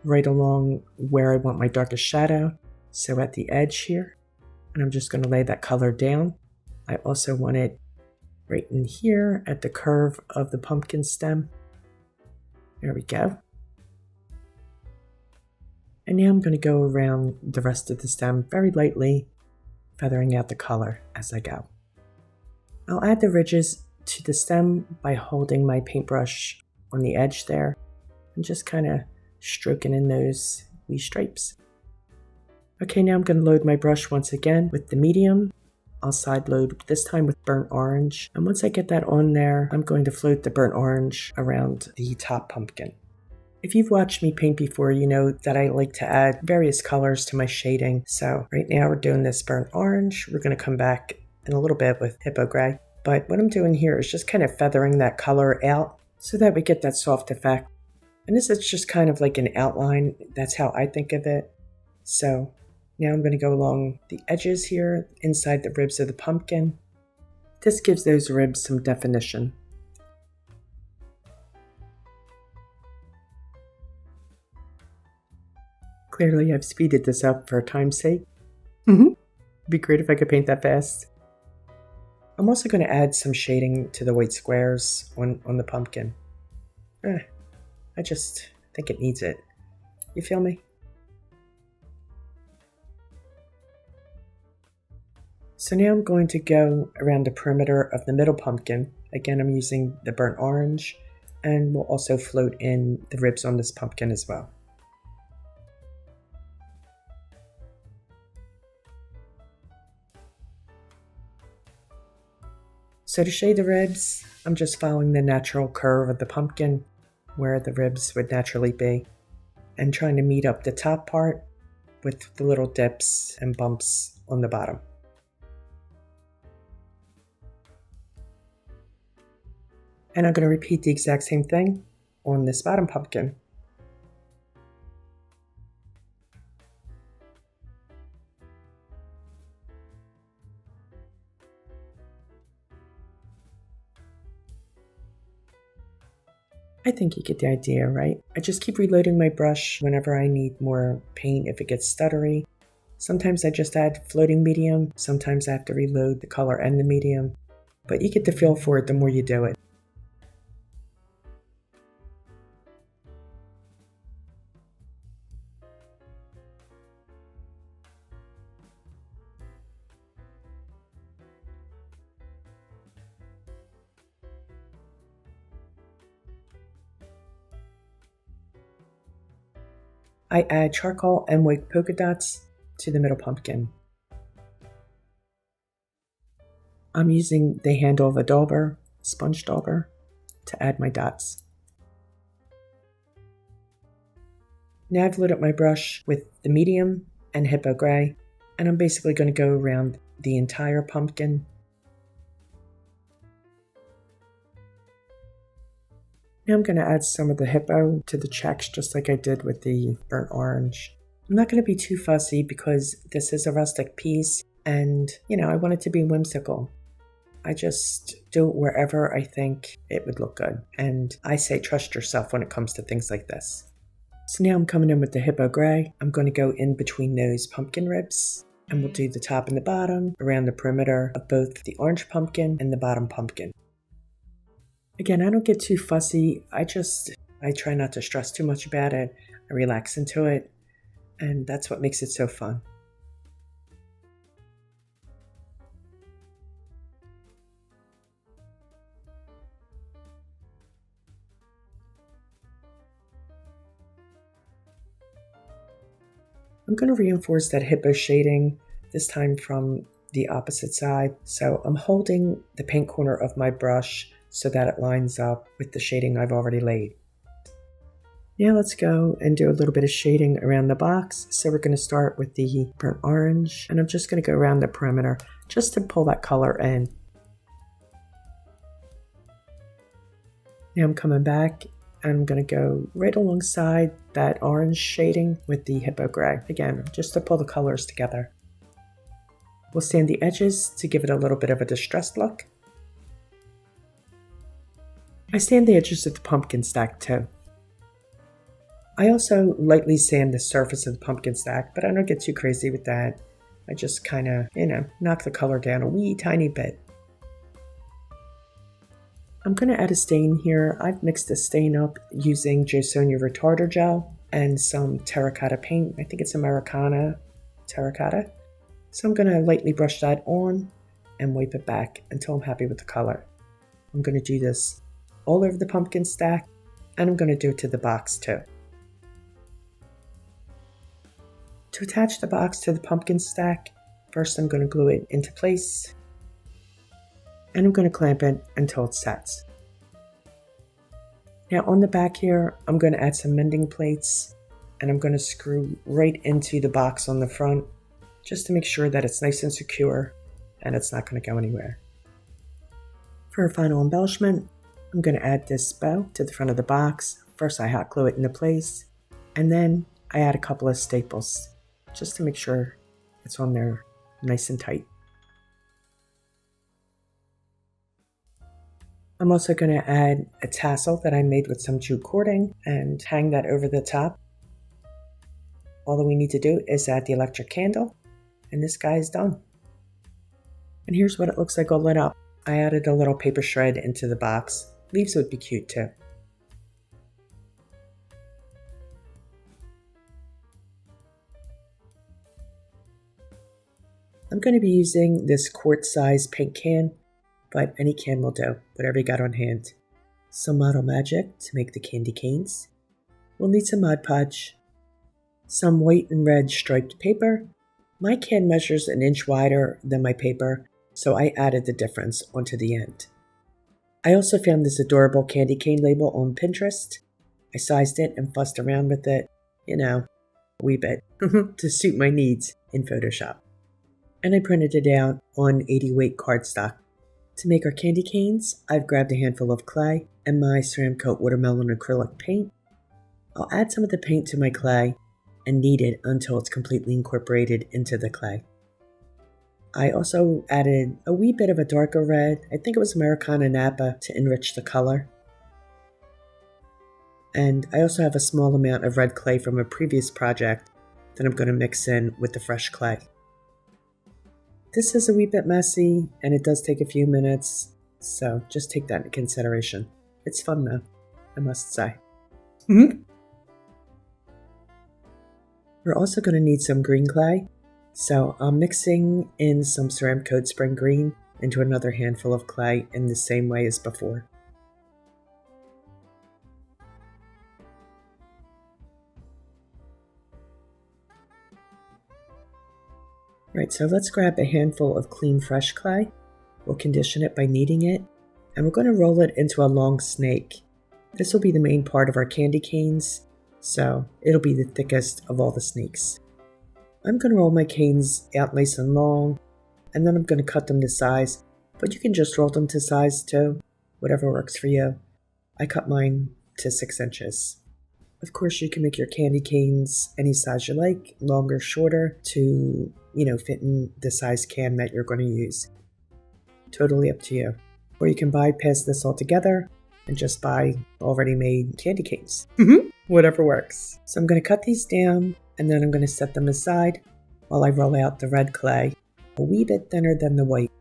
right along where I want my darkest shadow, so at the edge here, and I'm just going to lay that color down. I also want it right in here at the curve of the pumpkin stem. There we go. And now I'm going to go around the rest of the stem very lightly, feathering out the color as I go. I'll add the ridges to the stem by holding my paintbrush on the edge there and just kind of stroking in those wee stripes. Okay, now I'm going to load my brush once again with the medium. I'll side load this time with burnt orange, and once I get that on there, I'm going to float the burnt orange around the top pumpkin. If you've watched me paint before, you know that I like to add various colors to my shading. So right now we're doing this burnt orange. We're going to come back in a little bit with hippo gray. But what I'm doing here is just kind of feathering that color out so that we get that soft effect. And this is just kind of like an outline. That's how I think of it. So now I'm going to go along the edges here, inside the ribs of the pumpkin. This gives those ribs some definition. Clearly, I've speeded this up for time's sake. It'd be great if I could paint that fast. I'm also going to add some shading to the white squares on the pumpkin. I just think it needs it. You feel me? So now I'm going to go around the perimeter of the middle pumpkin. Again, I'm using the burnt orange, and we'll also float in the ribs on this pumpkin as well. So to shade the ribs, I'm just following the natural curve of the pumpkin where the ribs would naturally be, and trying to meet up the top part with the little dips and bumps on the bottom. And I'm going to repeat the exact same thing on this bottom pumpkin. I think you get the idea, right? I just keep reloading my brush whenever I need more paint if it gets stuttery. Sometimes I just add floating medium, sometimes I have to reload the color and the medium, but you get the feel for it the more you do it. I add charcoal and white polka dots to the middle pumpkin. I'm using the handle of a dauber, sponge dauber, to add my dots. Now I've lit up my brush with the medium and hippo gray, and I'm basically going to go around the entire pumpkin. Now I'm going to add some of the hippo to the checks just like I did with the burnt orange. I'm not going to be too fussy because this is a rustic piece and, I want it to be whimsical. I just do it wherever I think it would look good. And I say trust yourself when it comes to things like this. So now I'm coming in with the hippo gray. I'm going to go in between those pumpkin ribs. And we'll do the top and the bottom around the perimeter of both the orange pumpkin and the bottom pumpkin. Again, I don't get too fussy. I try not to stress too much about it. I relax into it. And that's what makes it so fun. I'm going to reinforce that hippo shading, this time from the opposite side. So I'm holding the paint corner of my brush so that it lines up with the shading I've already laid. Now let's go and do a little bit of shading around the box. So we're going to start with the burnt orange, and I'm just going to go around the perimeter just to pull that color in. Now I'm coming back. I'm going to go right alongside that orange shading with the hippo gray. Again, just to pull the colors together. We'll sand the edges to give it a little bit of a distressed look. I sand the edges of the pumpkin stack too. I also lightly sand the surface of the pumpkin stack, but I don't get too crazy with that. I just kind of, knock the color down a wee tiny bit. I'm going to add a stain here. I've mixed the stain up using Josonia retarder gel and some terracotta paint. I think it's Americana terracotta. So I'm going to lightly brush that on and wipe it back until I'm happy with the color. I'm going to do this all over the pumpkin stack, and I'm going to do it to the box too. To attach the box to the pumpkin stack, first I'm going to glue it into place. And I'm going to clamp it until it sets. Now on the back here, I'm going to add some mending plates, and I'm going to screw right into the box on the front just to make sure that it's nice and secure and it's not going to go anywhere. For a final embellishment, I'm going to add this bow to the front of the box. First I hot glue it into place, and then I add a couple of staples just to make sure it's on there nice and tight. I'm also going to add a tassel that I made with some jute cording and hang that over the top. All that we need to do is add the electric candle, and this guy is done. And here's what it looks like all lit up. I added a little paper shred into the box. Leaves would be cute too. I'm going to be using this quart-size paint can, but any can will do, whatever you got on hand. Some Model Magic to make the candy canes. We'll need some Mod Podge, some white and red striped paper. My can measures an inch wider than my paper, so I added the difference onto the end. I also found this adorable candy cane label on Pinterest. I sized it and fussed around with it, a wee bit, to suit my needs in Photoshop. And I printed it out on 80 weight cardstock. To make our candy canes, I've grabbed a handful of clay and my Ceramic Coat watermelon acrylic paint. I'll add some of the paint to my clay and knead it until it's completely incorporated into the clay. I also added a wee bit of a darker red, I think it was Americana Napa, to enrich the color. And I also have a small amount of red clay from a previous project that I'm going to mix in with the fresh clay. This is a wee bit messy, and it does take a few minutes, so just take that into consideration. It's fun though, I must say. We're also going to need some green clay, so I'm mixing in some Ceramic Coat Spring Green into another handful of clay in the same way as before. Right, so let's grab a handful of clean fresh clay. We'll condition it by kneading it, and we're going to roll it into a long snake. This will be the main part of our candy canes, so it'll be the thickest of all the snakes. I'm going to roll my canes out nice and long, and then I'm going to cut them to size, but you can just roll them to size too, whatever works for you. I cut mine to 6 inches. Of course, you can make your candy canes any size you like, longer, shorter, to, fit in the size can that you're going to use. Totally up to you. Or you can bypass this altogether and just buy already made candy canes. Whatever works. So I'm going to cut these down, and then I'm going to set them aside while I roll out the red clay, a wee bit thinner than the white.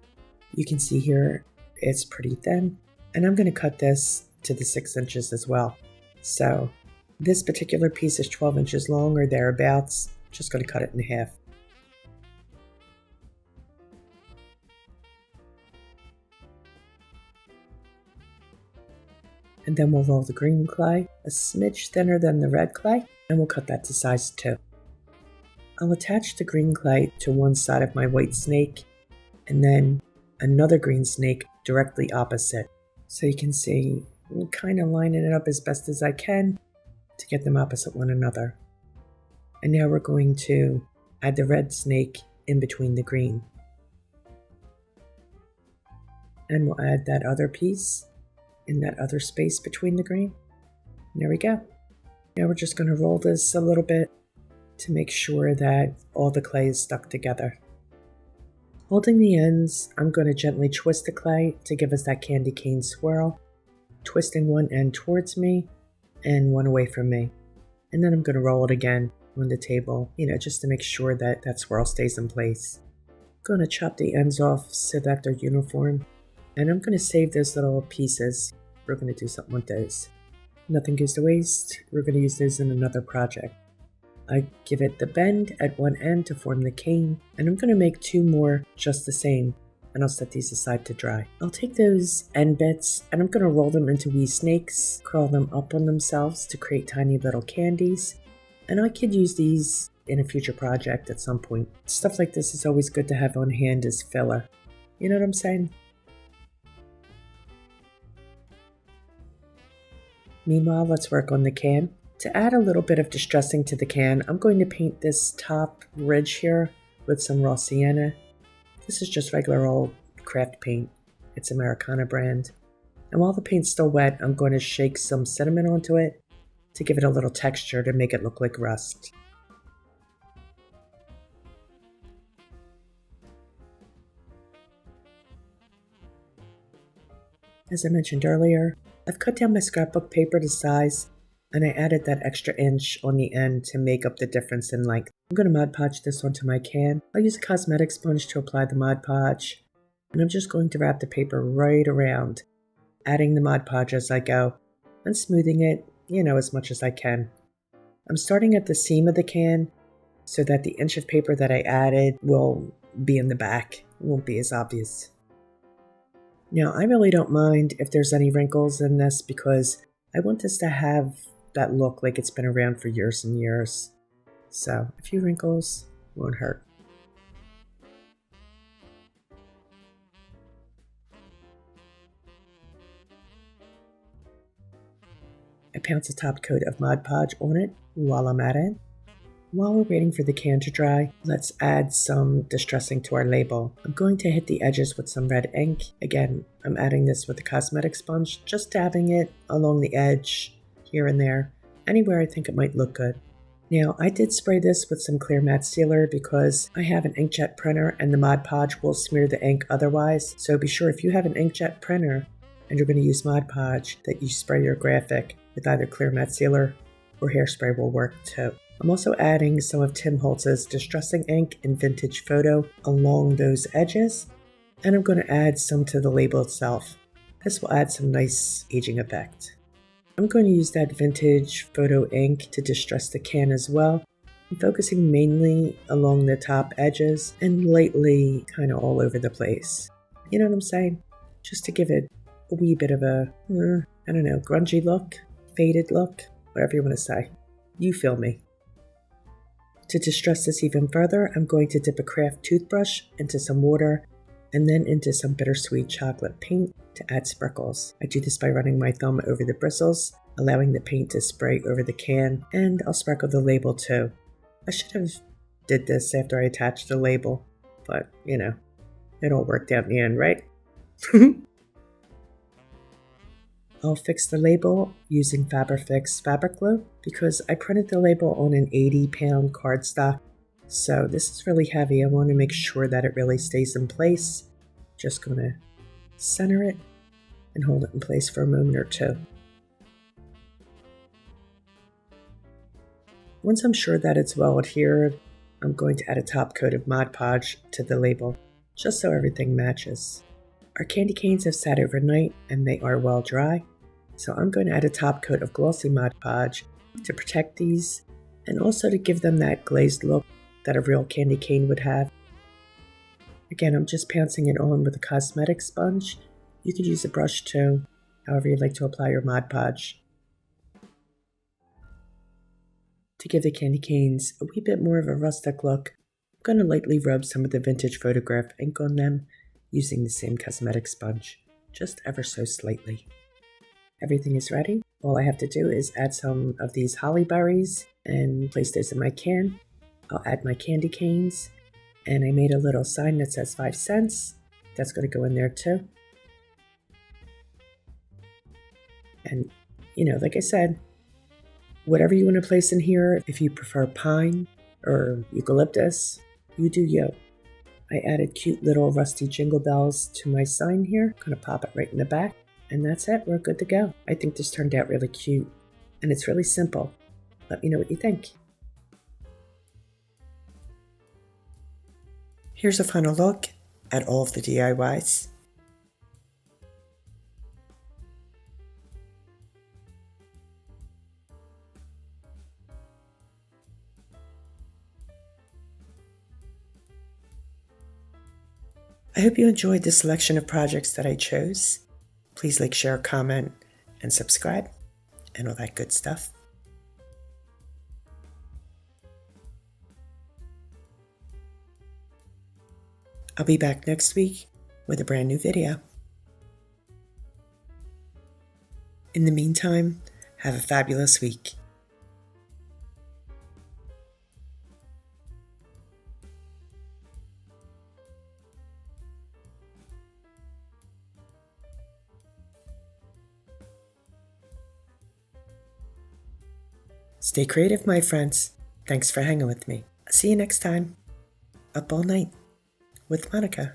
You can see here it's pretty thin, and I'm going to cut this to the 6 inches as well. So this particular piece is 12 inches long or thereabouts. Just going to cut it in half. And then we'll roll the green clay a smidge thinner than the red clay, and we'll cut that to size 2. I'll attach the green clay to one side of my white snake, and then another green snake directly opposite. So you can see I'm kind of lining it up as best as I can to get them opposite one another. And now we're going to add the red snake in between the green. And we'll add that other piece in that other space between the green. There we go. Now we're just going to roll this a little bit to make sure that all the clay is stuck together. Holding the ends, I'm going to gently twist the clay to give us that candy cane swirl, twisting one end towards me and one away from me. And then I'm going to roll it again on the table, just to make sure that that swirl stays in place. I'm going to chop the ends off so that they're uniform. And I'm going to save those little pieces. We're going to do something with those. Nothing goes to waste. We're going to use those in another project. I give it the bend at one end to form the cane, and I'm going to make 2 more just the same, and I'll set these aside to dry. I'll take those end bits, and I'm going to roll them into wee snakes, curl them up on themselves to create tiny little candies, and I could use these in a future project at some point. Stuff like this is always good to have on hand as filler. You know what I'm saying? Meanwhile, let's work on the can. To add a little bit of distressing to the can, I'm going to paint this top ridge here with some raw sienna. This is just regular old craft paint. It's Americana brand. And while the paint's still wet, I'm going to shake some cinnamon onto it to give it a little texture to make it look like rust. As I mentioned earlier, I've cut down my scrapbook paper to size, and I added that extra inch on the end to make up the difference in length. I'm going to Mod Podge this onto my can. I'll use a cosmetic sponge to apply the Mod Podge, and I'm just going to wrap the paper right around, adding the Mod Podge as I go, and smoothing it, as much as I can. I'm starting at the seam of the can so that the inch of paper that I added will be in the back. It won't be as obvious. Now, I really don't mind if there's any wrinkles in this because I want this to have that look like it's been around for years and years. So a few wrinkles won't hurt. I pounce a top coat of Mod Podge on it while I'm at it. While we're waiting for the can to dry, let's add some distressing to our label. I'm going to hit the edges with some red ink. Again, I'm adding this with a cosmetic sponge, just dabbing it along the edge, here and there, anywhere I think it might look good. Now, I did spray this with some clear matte sealer because I have an inkjet printer and the Mod Podge will smear the ink otherwise. So be sure if you have an inkjet printer and you're going to use Mod Podge that you spray your graphic with either clear matte sealer or hairspray will work too. I'm also adding some of Tim Holtz's Distressing Ink in Vintage Photo along those edges, and I'm going to add some to the label itself. This will add some nice aging effect. I'm going to use that Vintage Photo ink to distress the can as well. I'm focusing mainly along the top edges and lightly kind of all over the place. You know what I'm saying? Just to give it a wee bit of a, grungy look, faded look, whatever you want to say. You feel me. To distress this even further, I'm going to dip a craft toothbrush into some water and then into some bittersweet chocolate paint to add sprinkles. I do this by running my thumb over the bristles, allowing the paint to spray over the can, and I'll sprinkle the label too. I should have did this after I attached the label, but it all worked out in the end, right? I'll fix the label using Fabrifix fabric glue because I printed the label on an 80-pound cardstock. So this is really heavy. I want to make sure that it really stays in place. Just going to center it and hold it in place for a moment or two. Once I'm sure that it's well adhered, I'm going to add a top coat of Mod Podge to the label, just so everything matches. Our candy canes have sat overnight and they are well dry, so I'm going to add a top coat of glossy Mod Podge to protect these and also to give them that glazed look that a real candy cane would have. Again, I'm just pouncing it on with a cosmetic sponge. You could use a brush too, however you'd like to apply your Mod Podge. To give the candy canes a wee bit more of a rustic look, I'm going to lightly rub some of the vintage photograph ink on them using the same cosmetic sponge, just ever so slightly. Everything is ready. All I have to do is add some of these holly berries and place those in my can. I'll add my candy canes, and I made a little sign that says 5 cents. That's going to go in there too. And, like I said, whatever you want to place in here, if you prefer pine or eucalyptus, you do you. I added cute little rusty jingle bells to my sign here. Gonna pop it right in the back. And that's it, we're good to go. I think this turned out really cute. And it's really simple. Let me know what you think. Here's a final look at all of the DIYs. I hope you enjoyed the selection of projects that I chose. Please like, share, comment, and subscribe, and all that good stuff. I'll be back next week with a brand new video. In the meantime, have a fabulous week. Stay creative, my friends. Thanks for hanging with me. See you next time. Up all night with Monica.